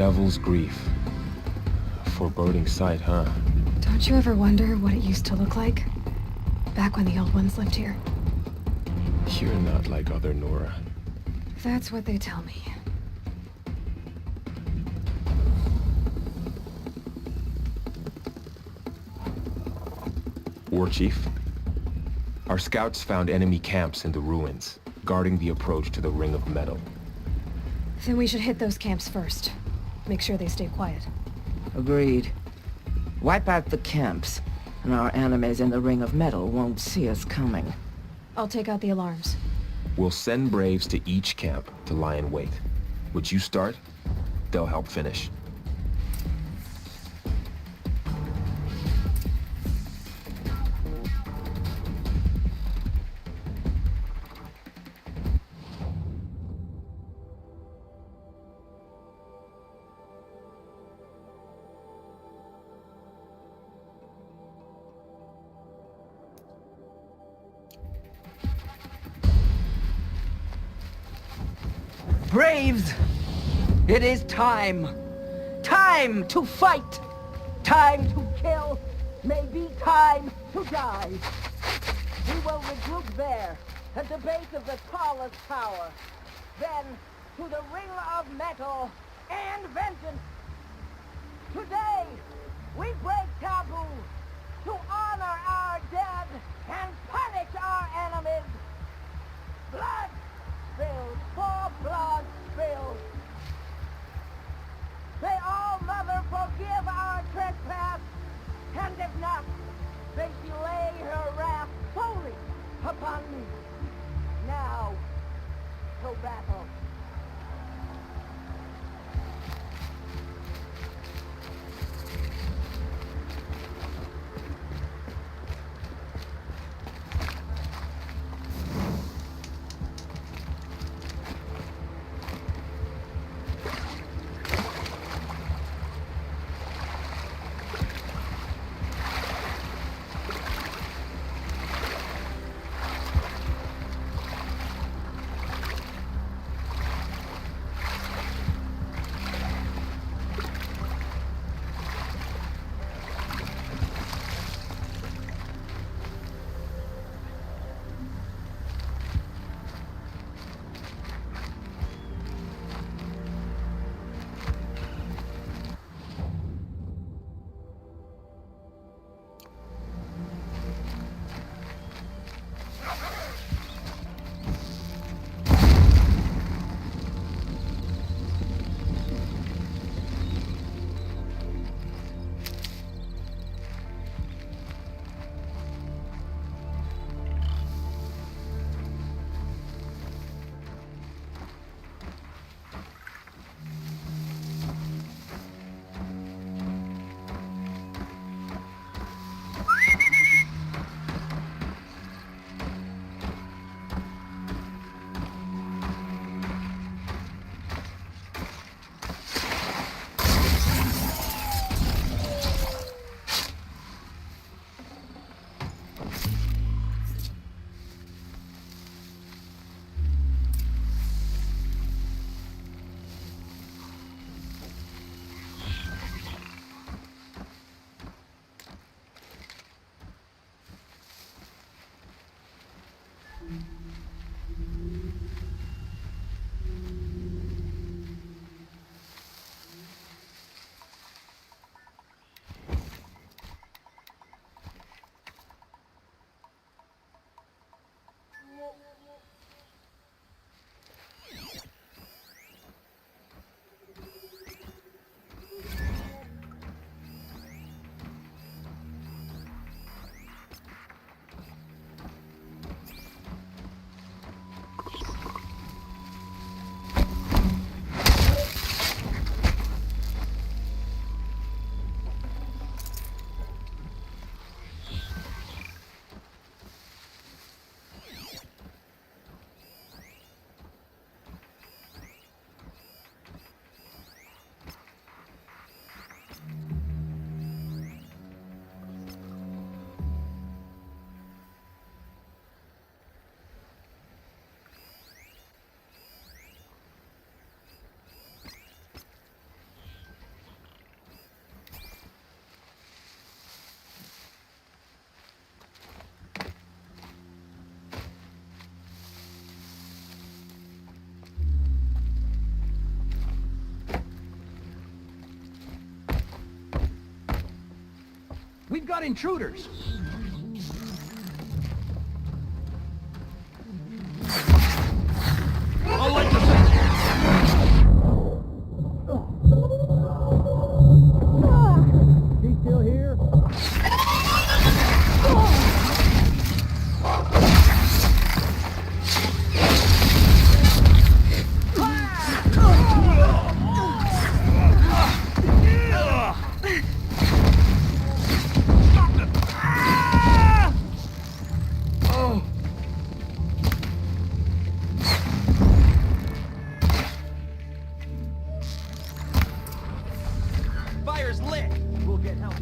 Devil's Grief. Foreboding sight, huh? Don't you ever wonder what it used to look like? Back when the old ones lived here. You're not like other Nora. That's what they tell me. War Chief? Our scouts found enemy camps in the ruins, guarding the approach to the Ring of Metal. Then we should hit those camps first. Make sure they stay quiet. Agreed. Wipe out the camps, and our enemies in the Ring of Metal won't see us coming. I'll take out the alarms. We'll send Braves to each camp to lie in wait. Would you start? They'll help finish. Braves! It is time! Time to fight! Time to kill! Maybe time to die! We will regroup there, at the base of the tallest tower. Then, to the Ring of Metal and vengeance! Today, we break taboo to honor our dead and punish our enemies! Blood spilled for blood spilled! May all Mother forgive our trespass, and if not, may she lay her wrath fully upon me. Now, to battle. We've got intruders! I'll light the thing. He still here? Fire's lit! We'll get help.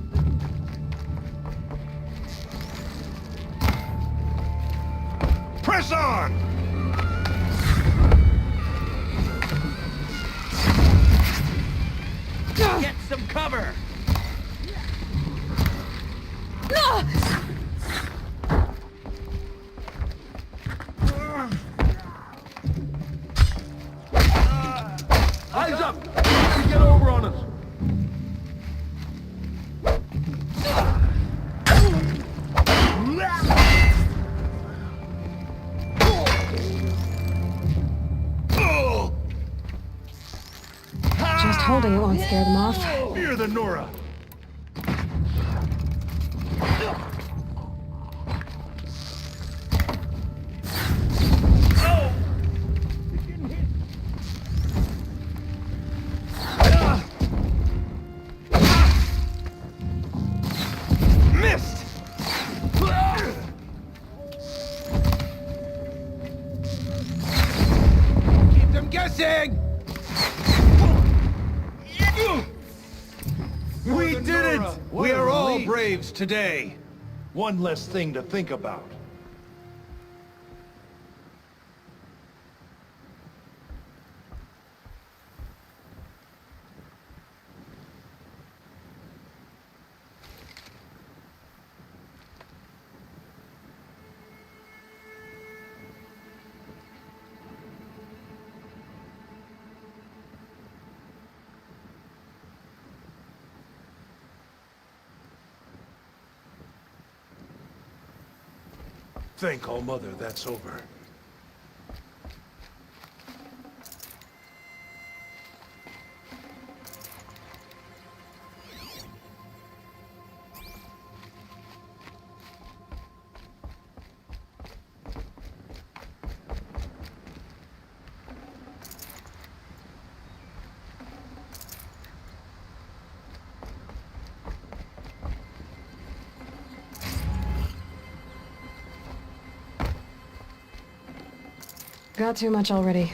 Press on! Get some cover! Eyes up! Get over on us! Just holding it won't scare them off. Near the Nora! Missed! Keep them guessing! We did it! We are all braves today. One less thing to think about. Thank All Mother that's over. Got too much already.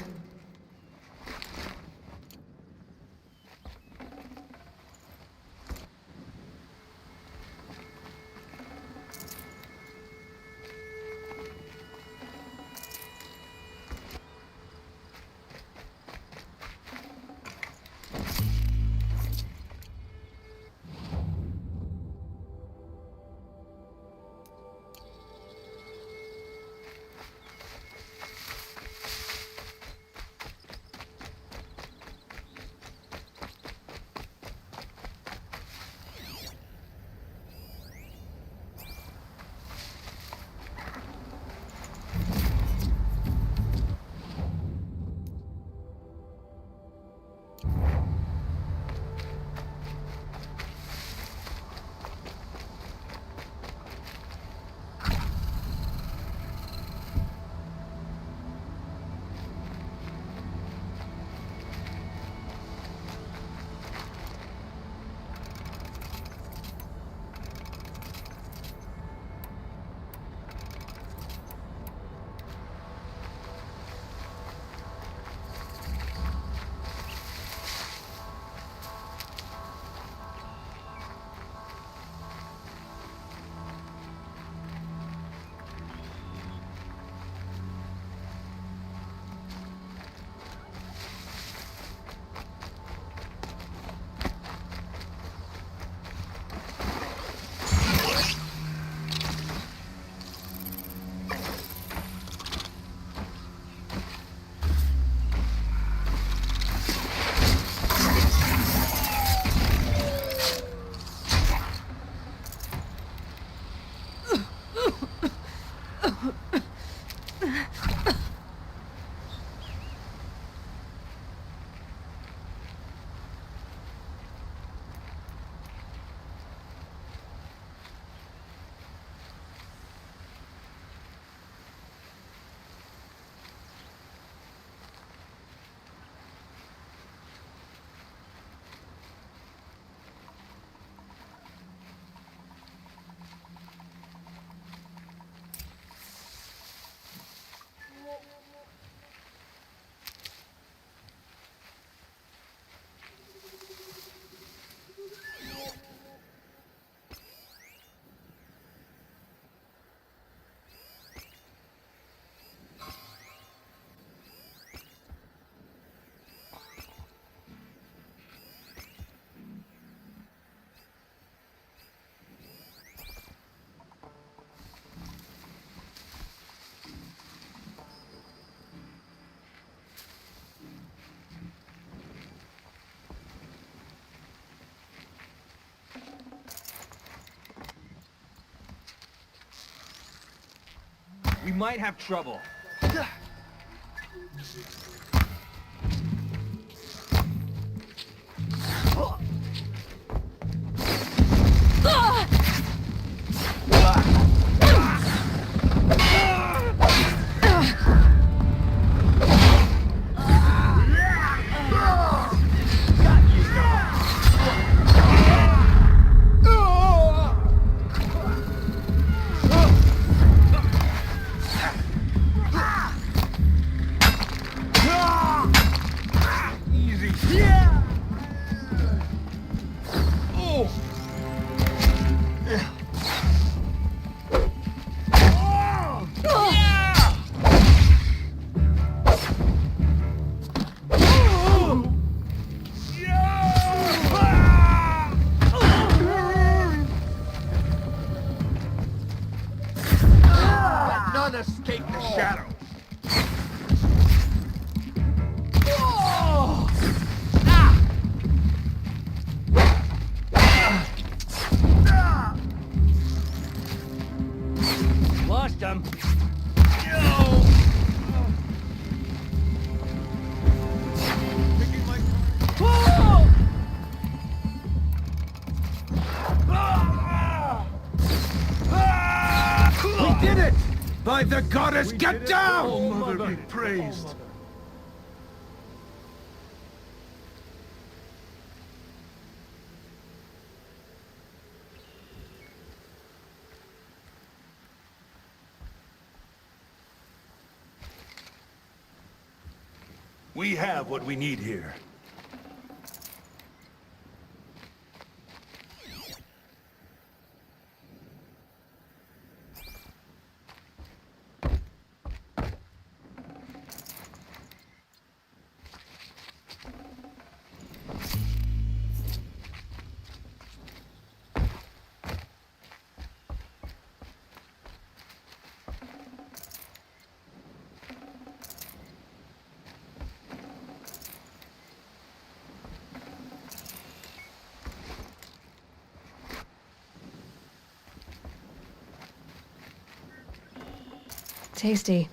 We might have trouble. None escape the shadow. Lost him. We did it! By the goddess, get down! Oh, Mother be praised. We have what we need here. Tasty.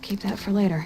Keep that for later.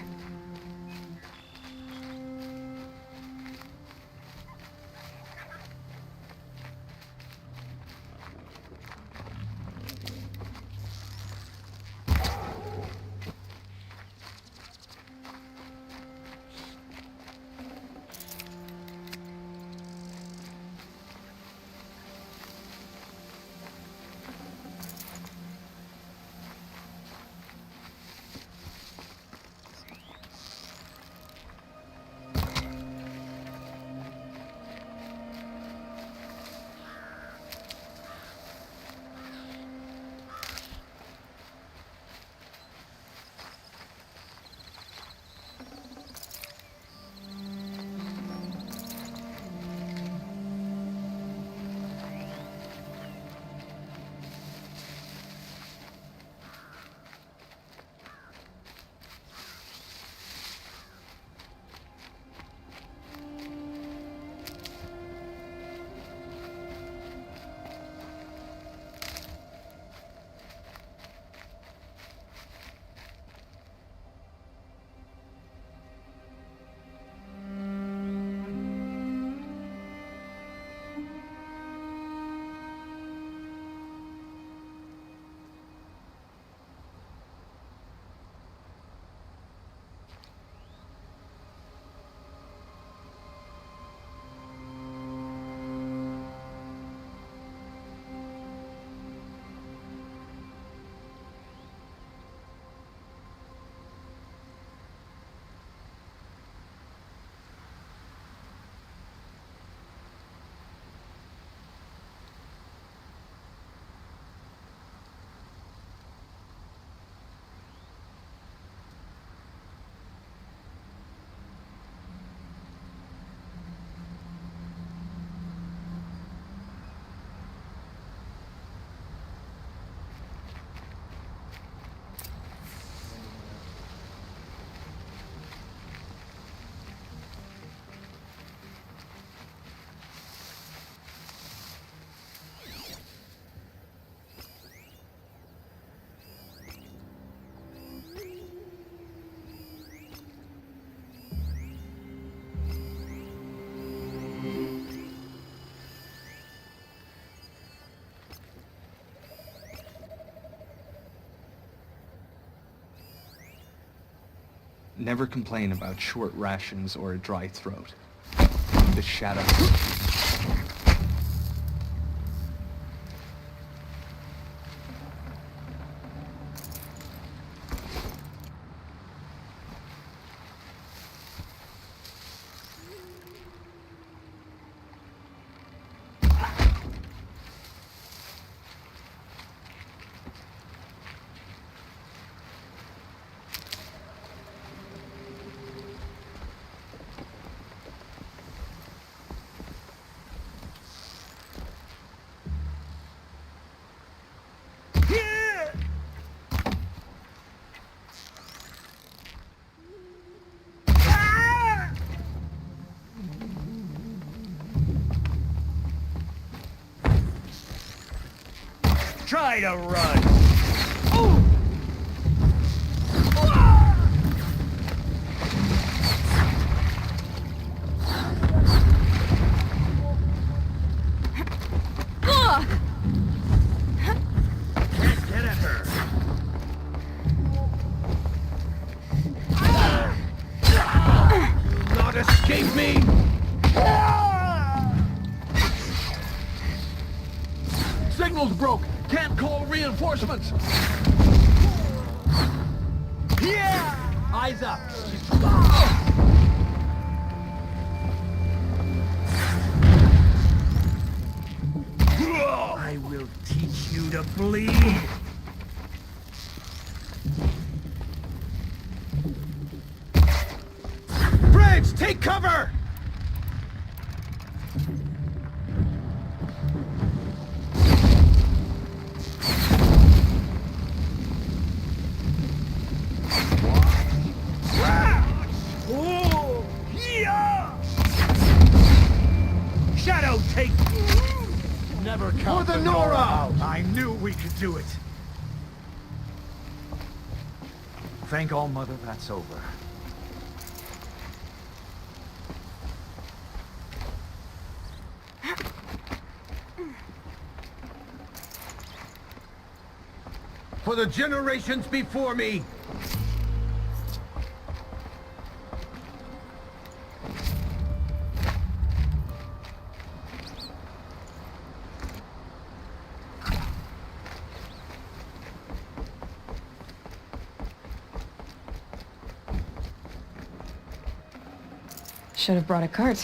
Never complain about short rations or a dry throat. The shadow. Try to run! Can't get at her. Do not escape me! Signal's broke! Can't call reinforcements! Yeah! Eyes up! I will teach you to bleed! Braves, take cover! Shadow, take... Never count For the Nora! out. I knew we could do it. Thank All Mother, that's over. For the generations before me! Should have brought a cart.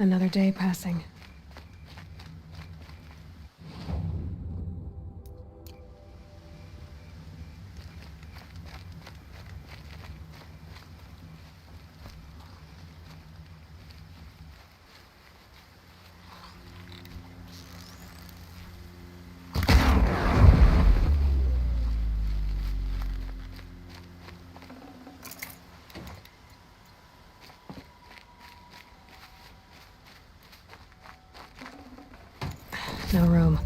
Another day passing. No room.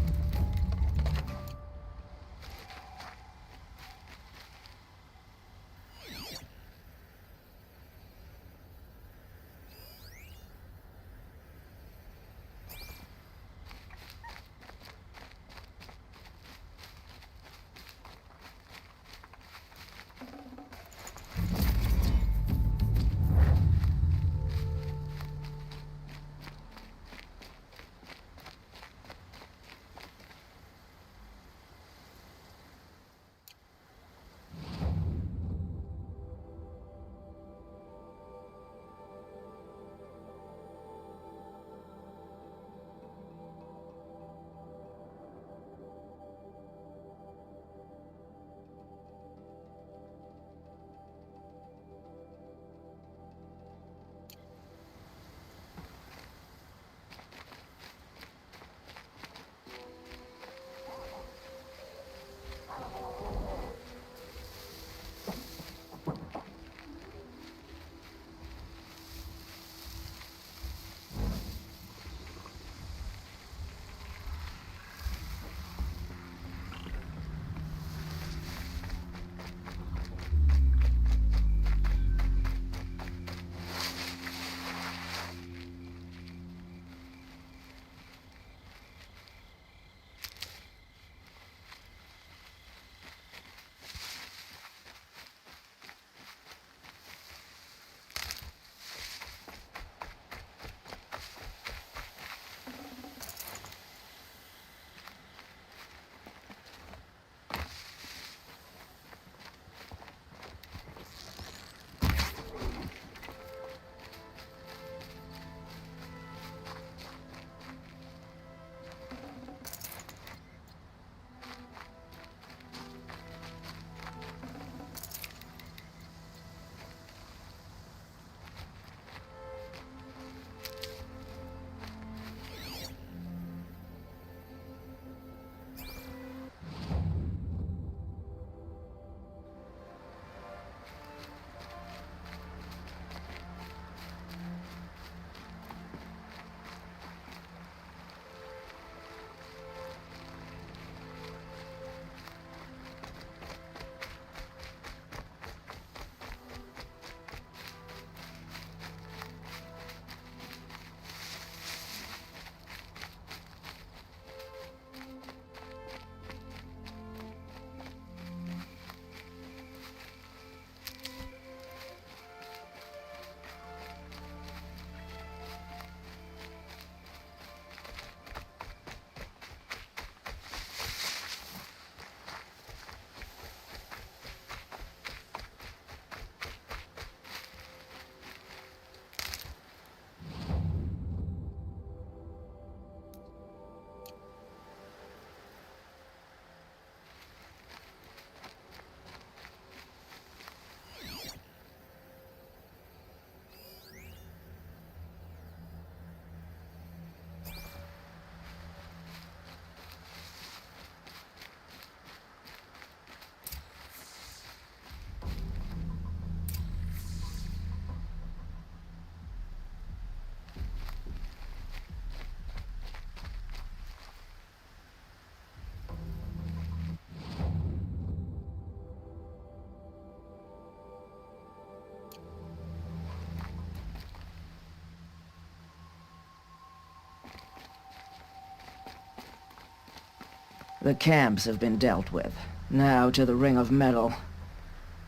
The camps have been dealt with. Now to the ring of metal.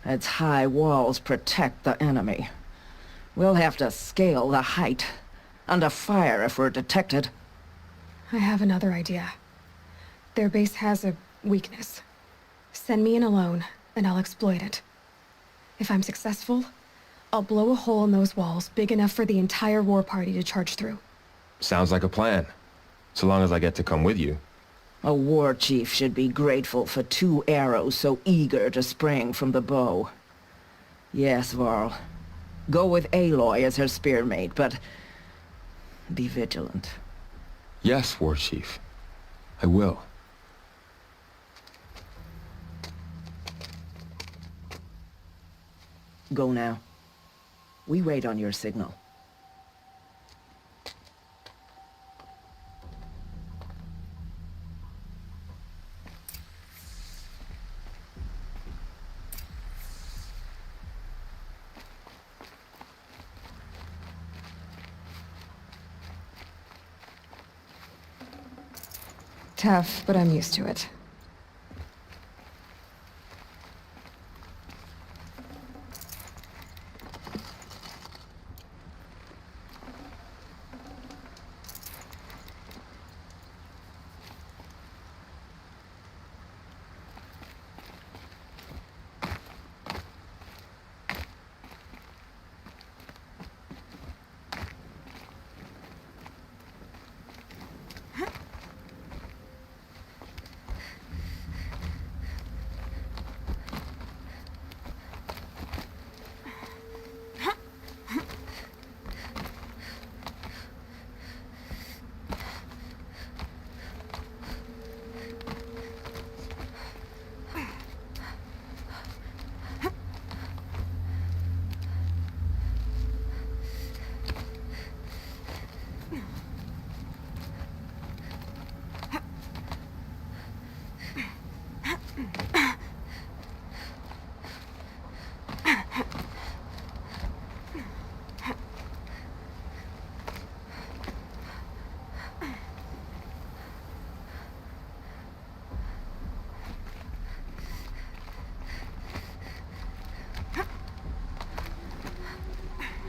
Its high walls protect the enemy. We'll have to scale the height. Under fire if we're detected. I have another idea. Their base has a weakness. Send me in alone, and I'll exploit it. If I'm successful, I'll blow a hole in those walls big enough for the entire war party to charge through. Sounds like a plan. So long as I get to come with you. A war chief should be grateful for 2 arrows so eager to spring from the bow. Yes, Varl. Go with Aloy as her spearmate, but be vigilant. Yes, War Chief. I will. Go now. We wait on your signal. Tough, but I'm used to it.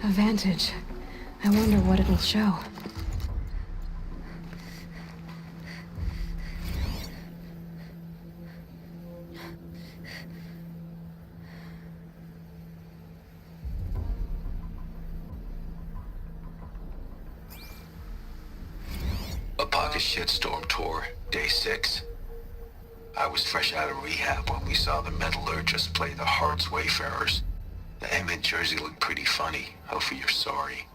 A vantage. I wonder what it'll show. A pocket shitstorm tour, day 6. I was fresh out of rehab when we saw the metallurgists play the Heart's Wayfarers. The M in Jersey looked pretty funny. Hopefully you're sorry.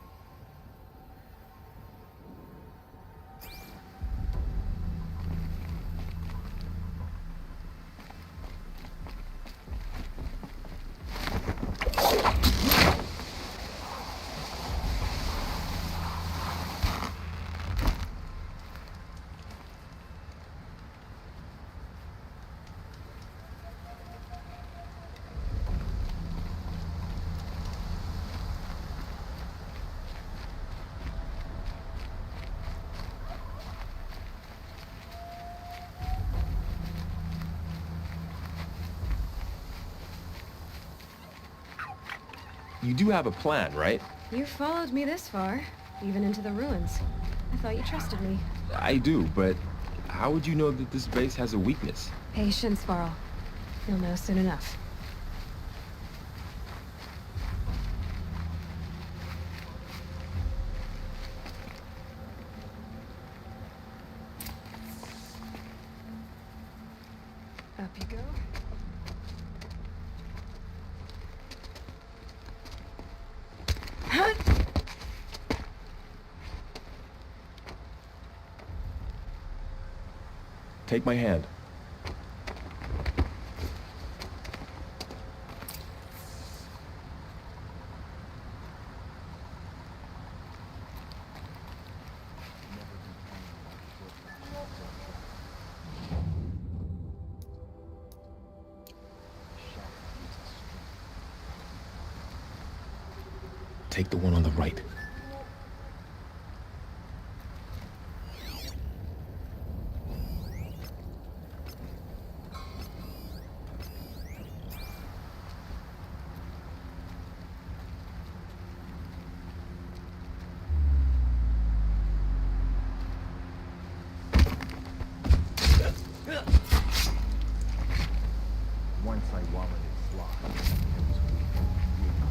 You do have a plan, right? You followed me this far, even into the ruins. I thought you trusted me. I do, but how would you know that this base has a weakness? Patience, Varl. You'll know soon enough. Up you go. Take my hand. Take the one on the right. Once I walleted Sloth, it was weak.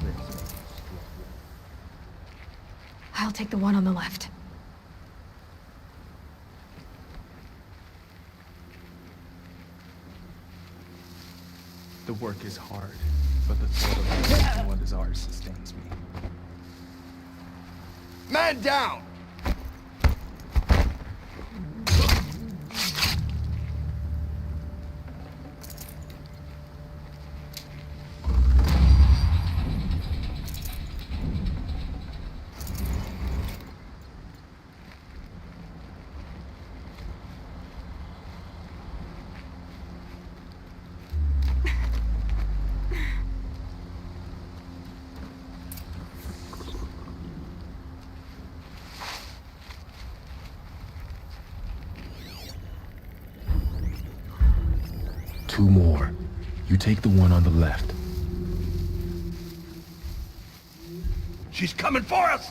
The eclipse made me strong. I'll take the one on the left. The work is hard, but the thought of taking what is ours sustains me. Man down! Two more. You take the one on the left. She's coming for us!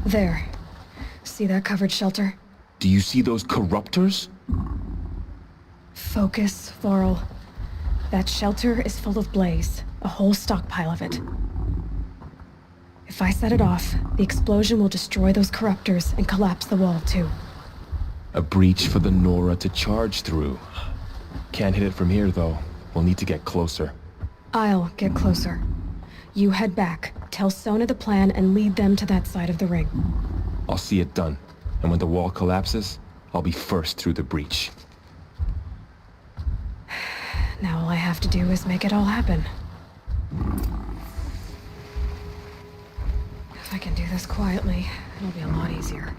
There. See that covered shelter? Do you see those corruptors? Focus, Laurel. That shelter is full of blaze. A whole stockpile of it. If I set it off, the explosion will destroy those corruptors and collapse the wall, too. A breach for the Nora to charge through. Can't hit it from here, though. We'll need to get closer. I'll get closer. You head back, tell Sona the plan, and lead them to that side of the ring. I'll see it done. And when the wall collapses, I'll be first through the breach. Now all I have to do is make it all happen. If I can do this quietly, it'll be a lot easier.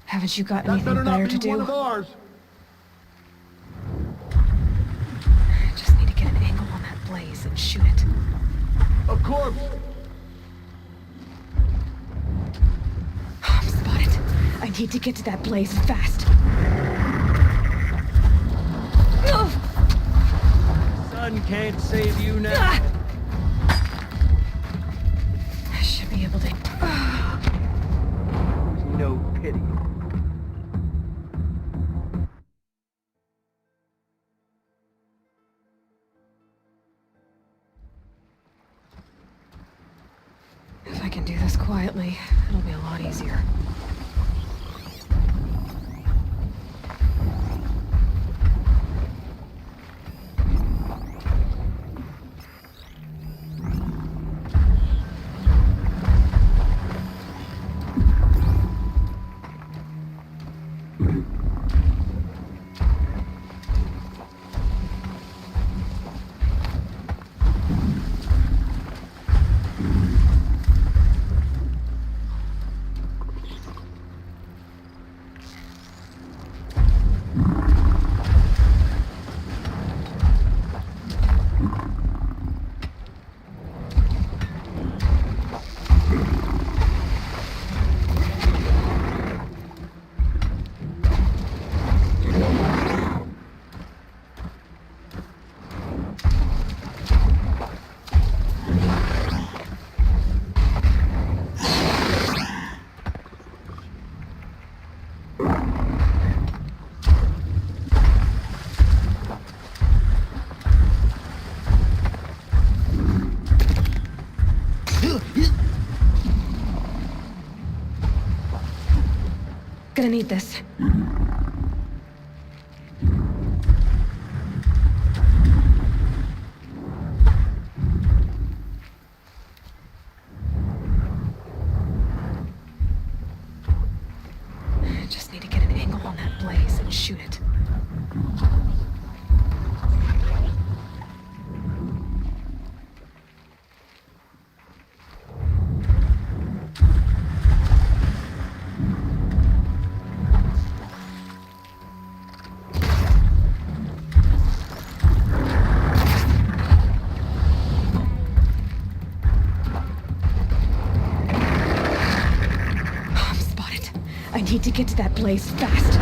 Haven't you got anything better to do? One of ours. I just need to get an angle on that blaze and shoot it. A corpse! I'm spotted. I need to get to that blaze fast. Sun can't save you now. I should be able to... No pity. If I can do this quietly, it'll be a lot easier. Gonna need this. blaze and shoot it. I need to get to that blaze fast.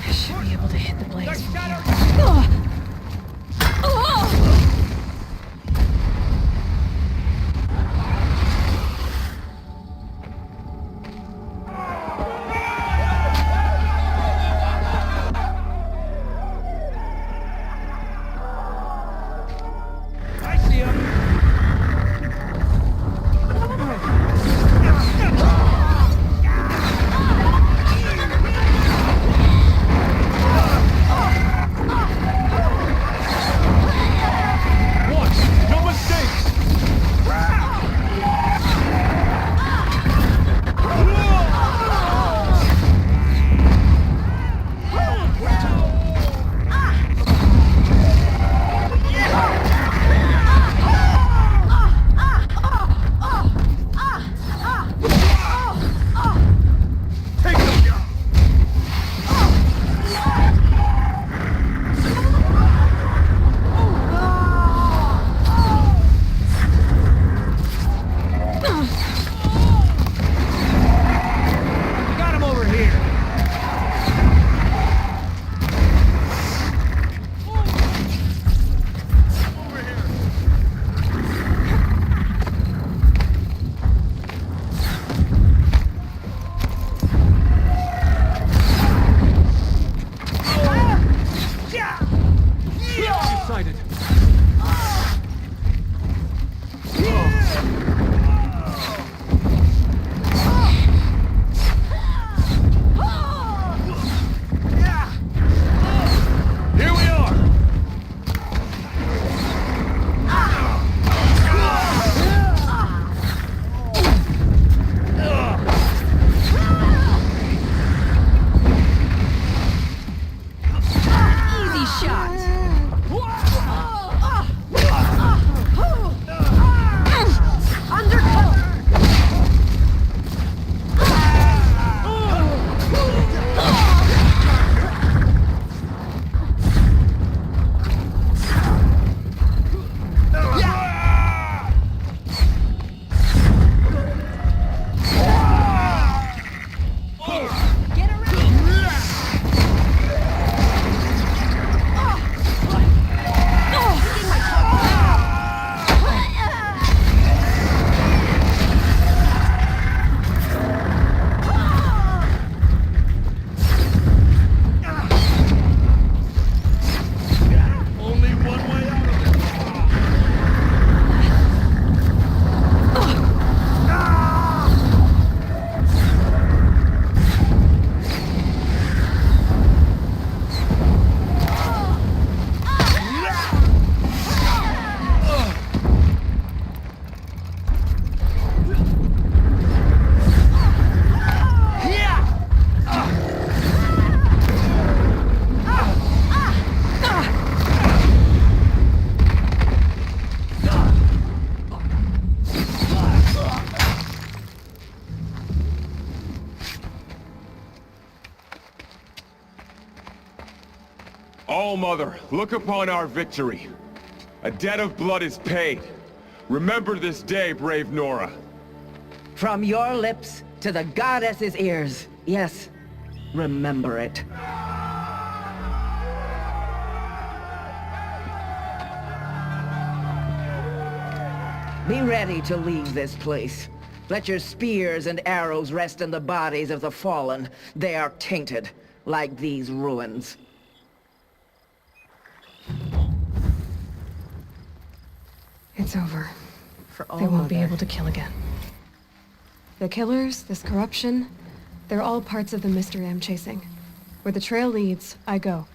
I should be able to hit the blaze from here. All Mother, look upon our victory. A debt of blood is paid. Remember this day, brave Nora. From your lips to the goddess's ears. Yes, remember it. Be ready to leave this place. Let your spears and arrows rest in the bodies of the fallen. They are tainted, like these ruins. It's over. For all They won't be Mother. able to kill again. The killers, this corruption, they're all parts of the mystery I'm chasing. Where the trail leads, I go.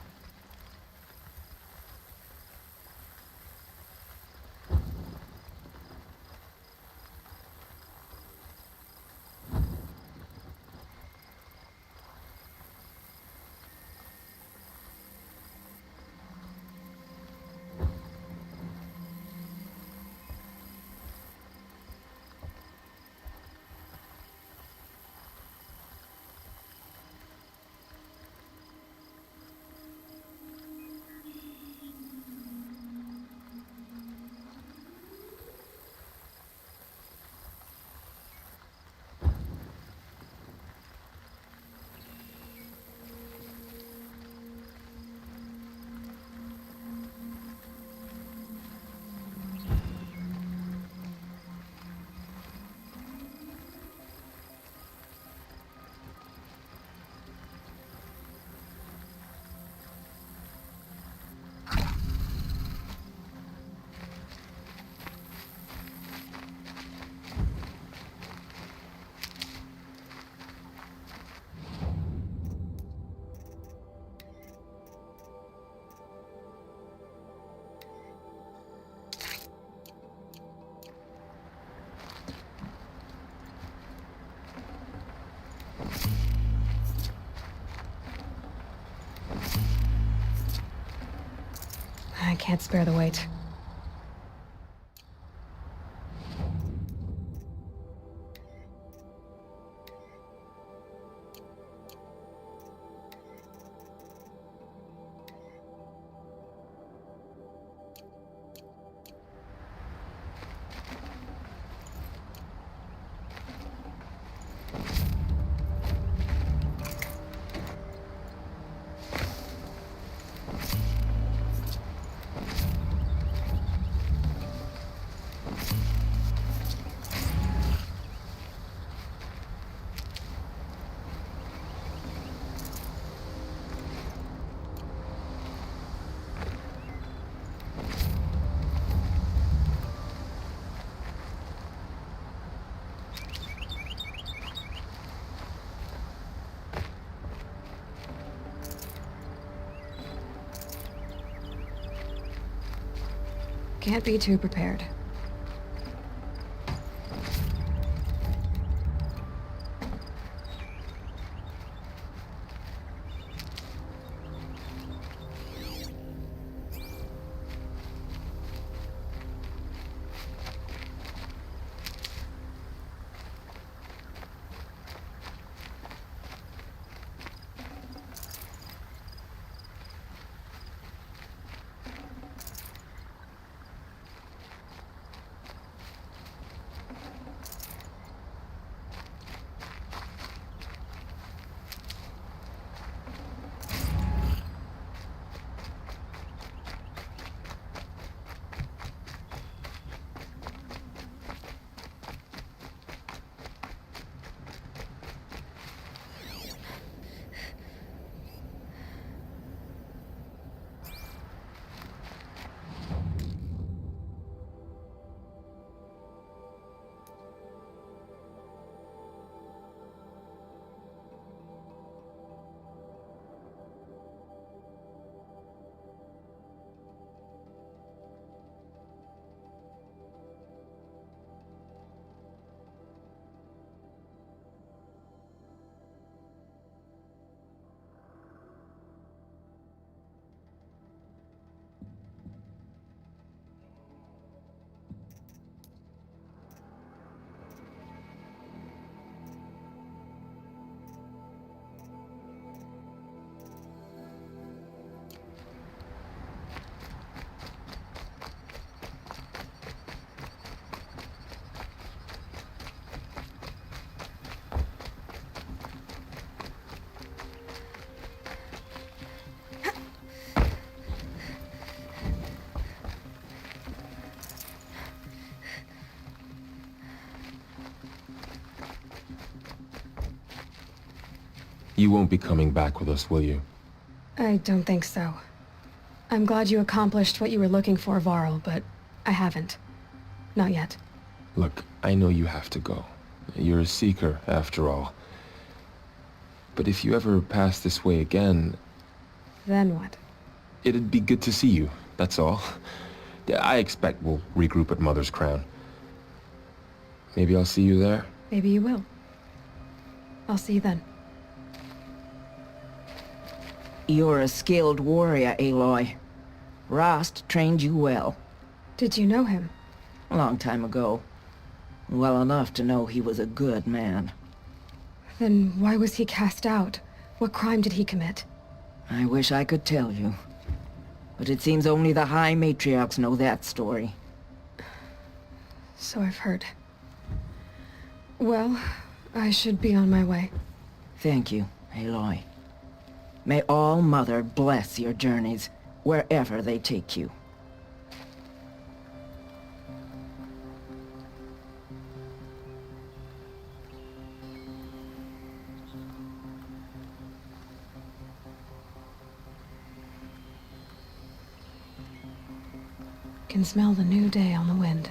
I can't spare the weight. Can't be too prepared. You won't be coming back with us, will you? I don't think so. I'm glad you accomplished what you were looking for, Varl, but I haven't. Not yet. Look, I know you have to go. You're a seeker, after all. But if you ever pass this way again... Then what? It'd be good to see you, that's all. I expect we'll regroup at Mother's Crown. Maybe I'll see you there? Maybe you will. I'll see you then. You're a skilled warrior, Aloy. Rost trained you well. Did you know him? A long time ago. Well enough to know he was a good man. Then why was he cast out? What crime did he commit? I wish I could tell you. But it seems only the High Matriarchs know that story. So I've heard. Well, I should be on my way. Thank you, Aloy. May All Mother bless your journeys, wherever they take you. Can smell the new day on the wind.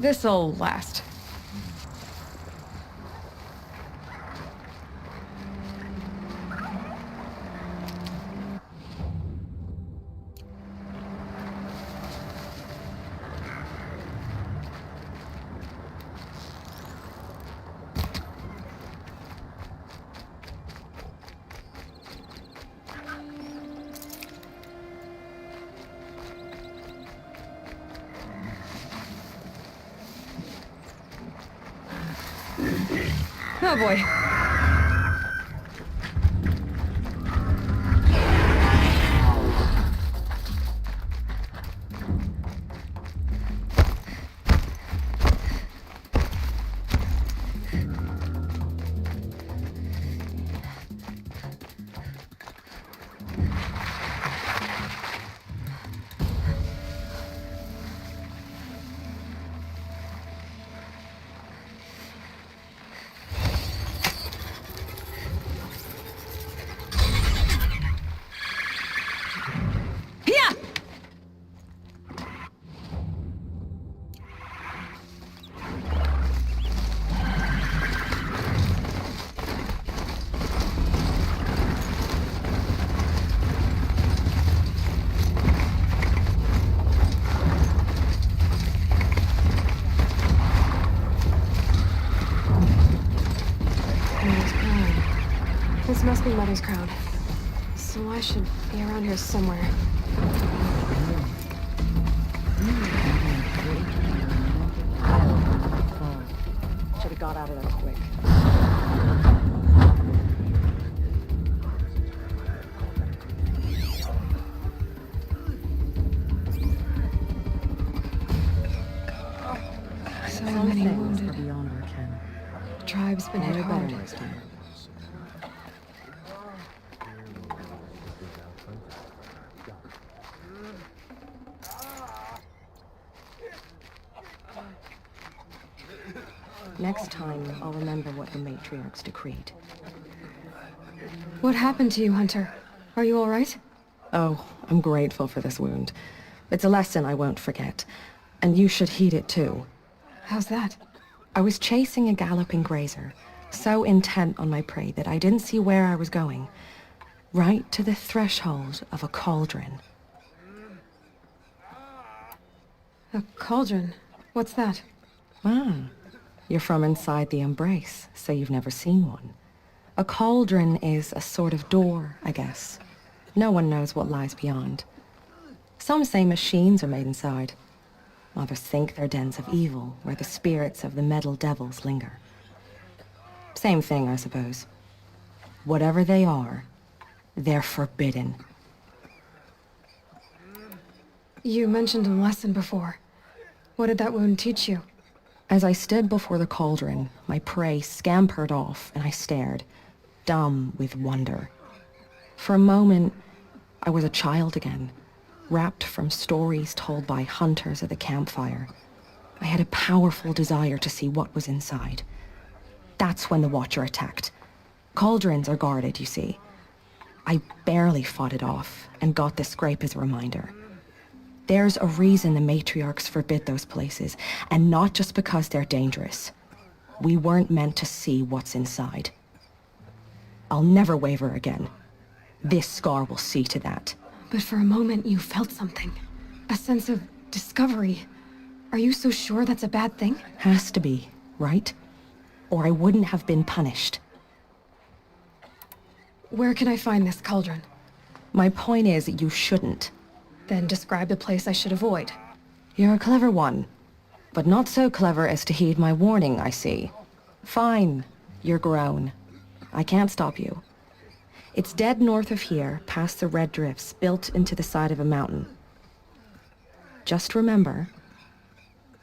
This'll last. Oh boy. This must be Mother's crown. So I should be around here somewhere. Should have got out of there quick. So many wounded. Beyond our ken. The tribe's been hit hard. Next time, I'll remember what the matriarchs decreed. What happened to you, Hunter? Are you all right? Oh, I'm grateful for this wound. It's a lesson I won't forget. And you should heed it too. How's that? I was chasing a galloping grazer, so intent on my prey that I didn't see where I was going. Right to the threshold of a cauldron. A cauldron? What's that? Ah, you're from inside the embrace, so you've never seen one. A cauldron is a sort of door, I guess. No one knows what lies beyond. Some say machines are made inside. Others think they're dens of evil, where the spirits of the metal devils linger. Same thing, I suppose. Whatever they are, they're forbidden. You mentioned a lesson before. What did that wound teach you? As I stood before the cauldron, my prey scampered off, and I stared, dumb with wonder. For a moment, I was a child again, wrapped from stories told by hunters at the campfire. I had a powerful desire to see what was inside. That's when the Watcher attacked. Cauldrons are guarded, you see. I barely fought it off, and got the scrape as a reminder. There's a reason the matriarchs forbid those places, and not just because they're dangerous. We weren't meant to see what's inside. I'll never waver again. This scar will see to that. But for a moment you felt something. A sense of discovery. Are you so sure that's a bad thing? Has to be, right? Or I wouldn't have been punished. Where can I find this cauldron? My point is, you shouldn't. Then describe the place I should avoid. You're a clever one. But not so clever as to heed my warning, I see. Fine. You're grown. I can't stop you. It's dead north of here, past the red drifts, built into the side of a mountain. Just remember,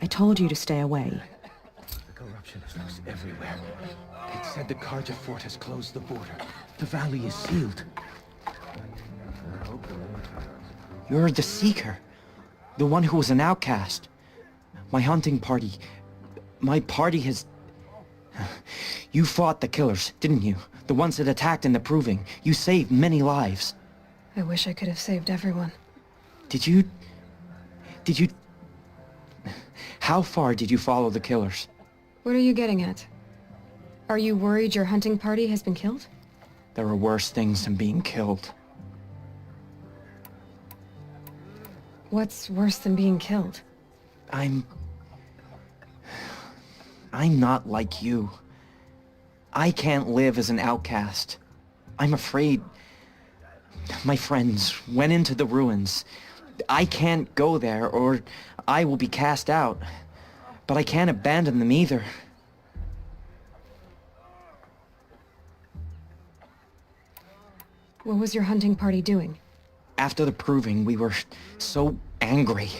I told you to stay away. The corruption is loose everywhere. It said the Karja fort has closed the border. The valley is sealed. You're the Seeker. The one who was an outcast. My hunting party... My party has... You fought the killers, didn't you? The ones that attacked in the Proving. You saved many lives. I wish I could have saved everyone. Did you... How far did you follow the killers? What are you getting at? Are you worried your hunting party has been killed? There are worse things than being killed. What's worse than being killed? I'm not like you. I can't live as an outcast. I'm afraid my friends went into the ruins. I can't go there or I will be cast out. But I can't abandon them either. What was your hunting party doing? After the proving, we were so angry.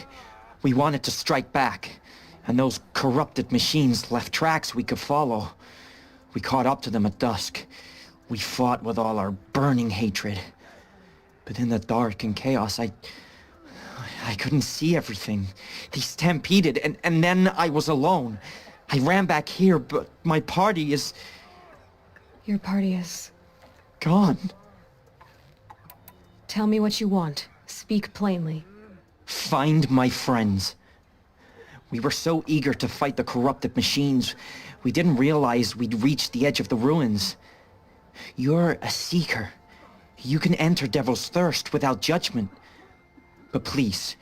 We wanted to strike back. And those corrupted machines left tracks we could follow. We caught up to them at dusk. We fought with all our burning hatred. But in the dark and chaos, I couldn't see everything. They stampeded, and then I was alone. I ran back here, but my party is... Your party is... gone. Tell me what you want. Speak plainly. Find my friends. We were so eager to fight the corrupted machines, we didn't realize we'd reached the edge of the ruins. You're a seeker. You can enter Devil's Thirst without judgment. But please,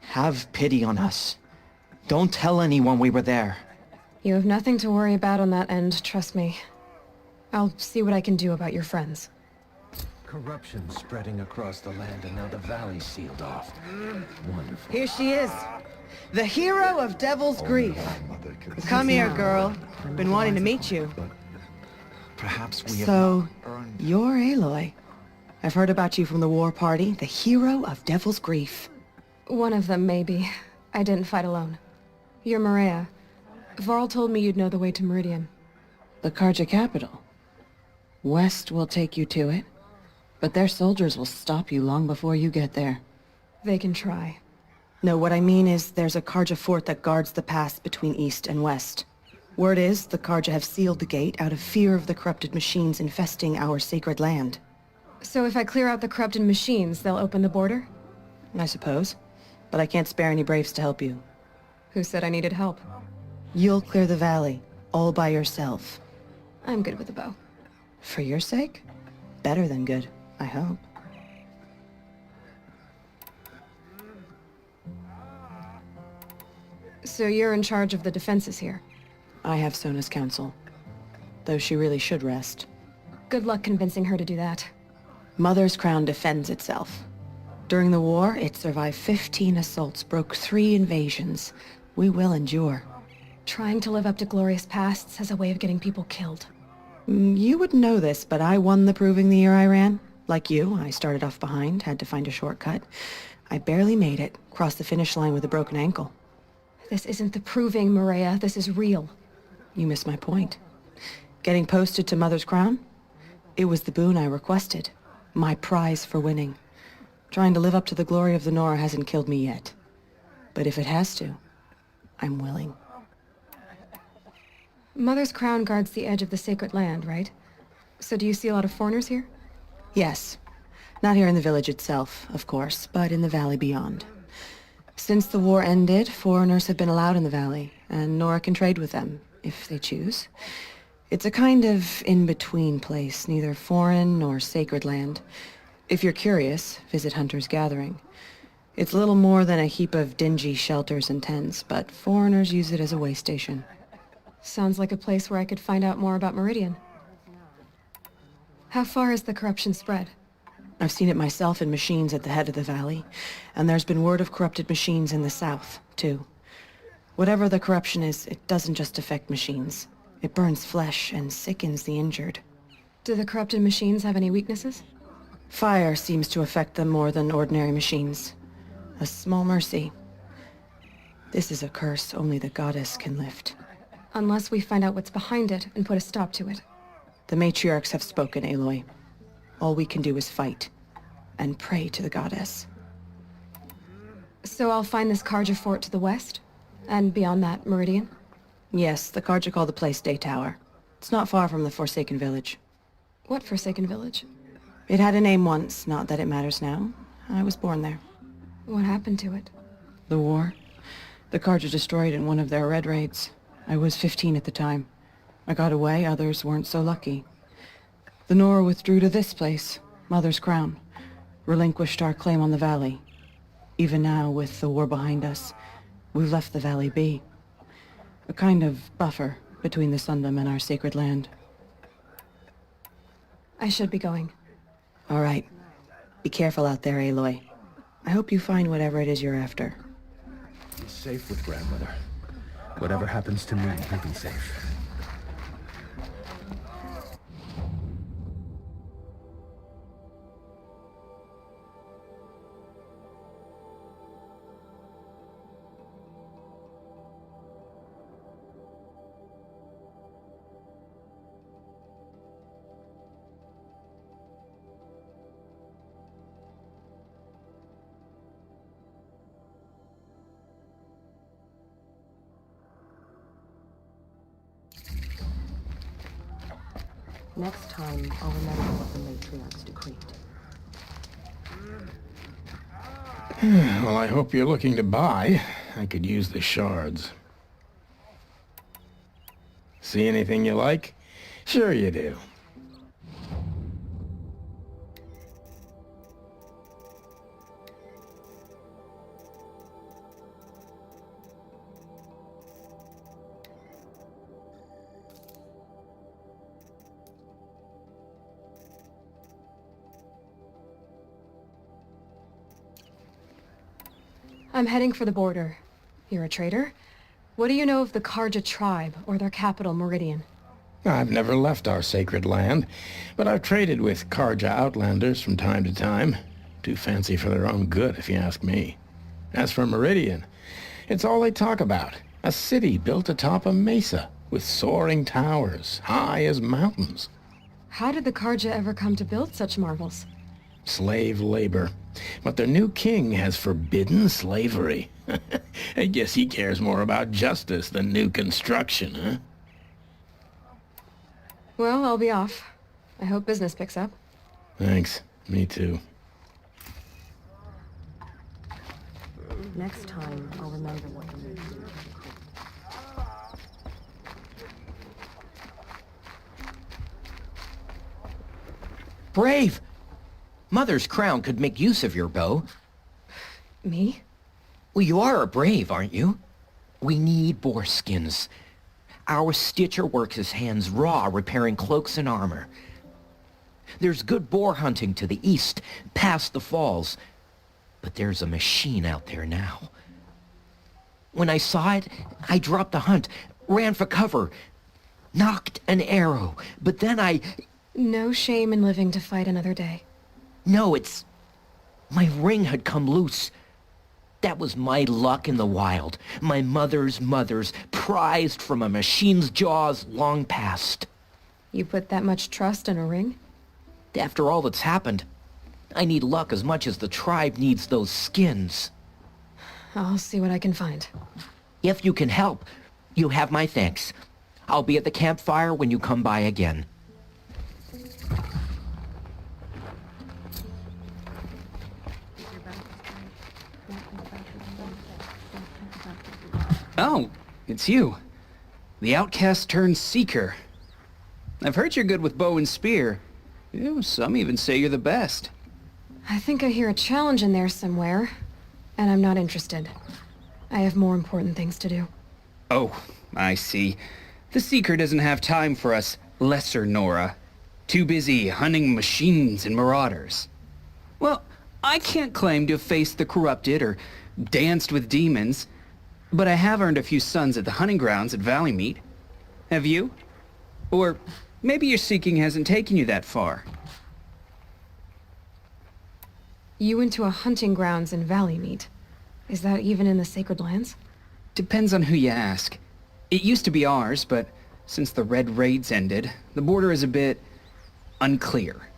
have pity on us. Don't tell anyone we were there. You have nothing to worry about on that end, trust me. I'll see what I can do about your friends. Corruption spreading across the land, and now the valley's sealed off. Wonderful. Here she is. The hero of Devil's Grief. Come here, girl. Been wanting to meet you. Perhaps we have So, not earned... you're Aloy. I've heard about you from the war party, the hero of Devil's Grief. One of them, maybe. I didn't fight alone. You're Maria. Varl told me you'd know the way to Meridian. The Karja capital. West will take you to it, but their soldiers will stop you long before you get there. They can try. No, what I mean is there's a Karja fort that guards the pass between East and West. Word is, the Karja have sealed the gate out of fear of the corrupted machines infesting our sacred land. So if I clear out the corrupted machines, they'll open the border? I suppose. But I can't spare any braves to help you. Who said I needed help? You'll clear the valley, all by yourself. I'm good with a bow. For your sake? Better than good, I hope. So you're in charge of the defenses here? I have Sona's counsel. Though she really should rest. Good luck convincing her to do that. Mother's crown defends itself. During the war, it survived 15 assaults, broke 3 invasions. We will endure. Trying to live up to glorious pasts has a way of getting people killed. You wouldn't know this, but I won the proving the year I ran. Like you, I started off behind, had to find a shortcut. I barely made it, crossed the finish line with a broken ankle. This isn't the proving, Maria. This is real. You missed my point. Getting posted to Mother's crown? It was the boon I requested. My prize for winning. Trying to live up to the glory of the Nora hasn't killed me yet. But if it has to, I'm willing. Mother's crown guards the edge of the sacred land, right? So do you see a lot of foreigners here? Yes. Not here in the village itself, of course, but in the valley beyond. Since the war ended, foreigners have been allowed in the valley, and Nora can trade with them, if they choose. It's a kind of in-between place, neither foreign nor sacred land. If you're curious, visit Hunter's Gathering. It's little more than a heap of dingy shelters and tents, but foreigners use it as a way station. Sounds like a place where I could find out more about Meridian. How far has the corruption spread? I've seen it myself in machines at the head of the valley, and there's been word of corrupted machines in the south, too. Whatever the corruption is, it doesn't just affect machines. It burns flesh and sickens the injured. Do the corrupted machines have any weaknesses? Fire seems to affect them more than ordinary machines. A small mercy. This is a curse only the goddess can lift. Unless we find out what's behind it and put a stop to it. The matriarchs have spoken, Aloy. All we can do is fight, and pray to the goddess. So I'll find this Karja fort to the west? And beyond that, Meridian? Yes, the Karja call the place Day Tower. It's not far from the Forsaken Village. What Forsaken Village? It had a name once, not that it matters now. I was born there. What happened to it? The war. The Carja destroyed in one of their red raids. I was 15 at the time. I got away, others weren't so lucky. The Nora withdrew to this place, Mother's Crown. Relinquished our claim on the valley. Even now, with the war behind us, we've left the valley be. A kind of buffer between the Sundom and our sacred land. I should be going. All right. Be careful out there, Aloy. I hope you find whatever it is you're after. Be safe with grandmother. Whatever happens to me, you'll be safe. Next time, I'll remember what the matriarchs decreed. Well, I hope you're looking to buy. I could use the shards. See anything you like? Sure you do. I'm heading for the border. You're a trader? What do you know of the Carja tribe, or their capital, Meridian? I've never left our sacred land, but I've traded with Carja outlanders from time to time. Too fancy for their own good, if you ask me. As for Meridian, it's all they talk about. A city built atop a mesa, with soaring towers, high as mountains. How did the Carja ever come to build such marvels? Slave labor. But their new king has forbidden slavery. I guess he cares more about justice than new construction, huh? Well, I'll be off. I hope business picks up. Thanks. Me too. Next time, I'll remember what the matriarchs decreed. Brave! Mother's Crown could make use of your bow. Me? Well, you are a brave, aren't you? We need boar skins. Our stitcher works his hands raw repairing cloaks and armor. There's good boar hunting to the east, past the falls. But there's a machine out there now. When I saw it, I dropped the hunt, ran for cover, knocked an arrow, but then I... No shame in living to fight another day. No, it's... My ring had come loose. That was my luck in the wild. My mother's prized from a machine's jaws long past. You put that much trust in a ring? After all that's happened, I need luck as much as the tribe needs those skins. I'll see what I can find. If you can help, you have my thanks. I'll be at the campfire when you come by again. Oh, it's you. The outcast turned seeker. I've heard you're good with bow and spear. Some even say you're the best. I think I hear a challenge in there somewhere, and I'm not interested. I have more important things to do. Oh, I see. The Seeker doesn't have time for us lesser Nora. Too busy hunting machines and marauders. Well, I can't claim to have faced the corrupted or danced with demons, but I have earned a few sons at the hunting grounds at Valley Meet. Have you? Or maybe your seeking hasn't taken you that far. You went to a hunting grounds in Valley Meet. Is that even in the Sacred Lands? Depends on who you ask. It used to be ours, but since the Red Raids ended, the border is a bit unclear.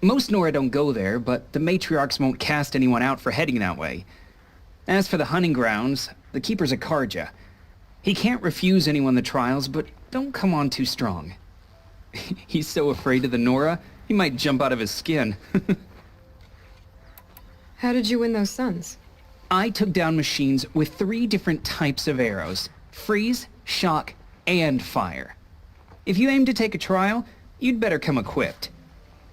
Most Nora don't go there, but the matriarchs won't cast anyone out for heading that way. As for the hunting grounds, the keeper's a Carja. He can't refuse anyone the trials, but don't come on too strong. He's so afraid of the Nora, he might jump out of his skin. How did you win those sons? I took down machines with 3 different types of arrows. Freeze, shock, and fire. If you aim to take a trial, you'd better come equipped.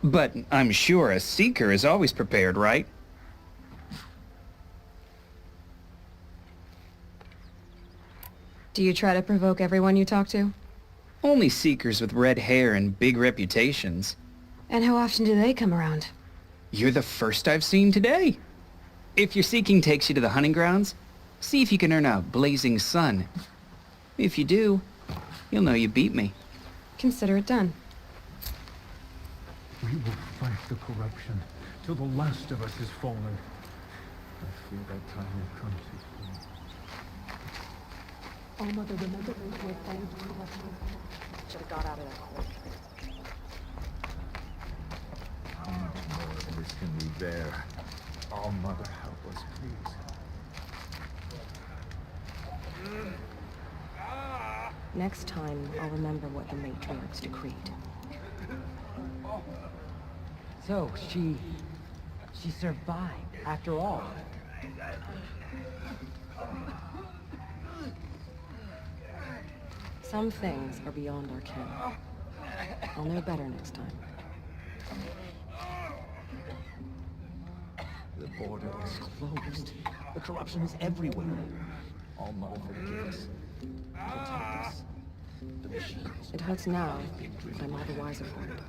But I'm sure a Seeker is always prepared, right? Do you try to provoke everyone you talk to? Only Seekers with red hair and big reputations. And how often do they come around? You're the first I've seen today. If your seeking takes you to the hunting grounds, see if you can earn a blazing sun. If you do, you'll know you beat me. Consider it done. We will fight the corruption till the last of us is fallen. I feel that time will come soon. Oh, Mother, remember those red flames corruption? Should have got out of that quick. How much more of this can we bear? Oh, Mother, help us, please. Next time, I'll remember what the matriarchs decreed. So, she survived, after all. Some things are beyond our ken. I'll know better next time. The border is closed. The corruption is everywhere. All Mother forgive us. Protect us. The machines. It hurts now, but I'm all the wiser for it.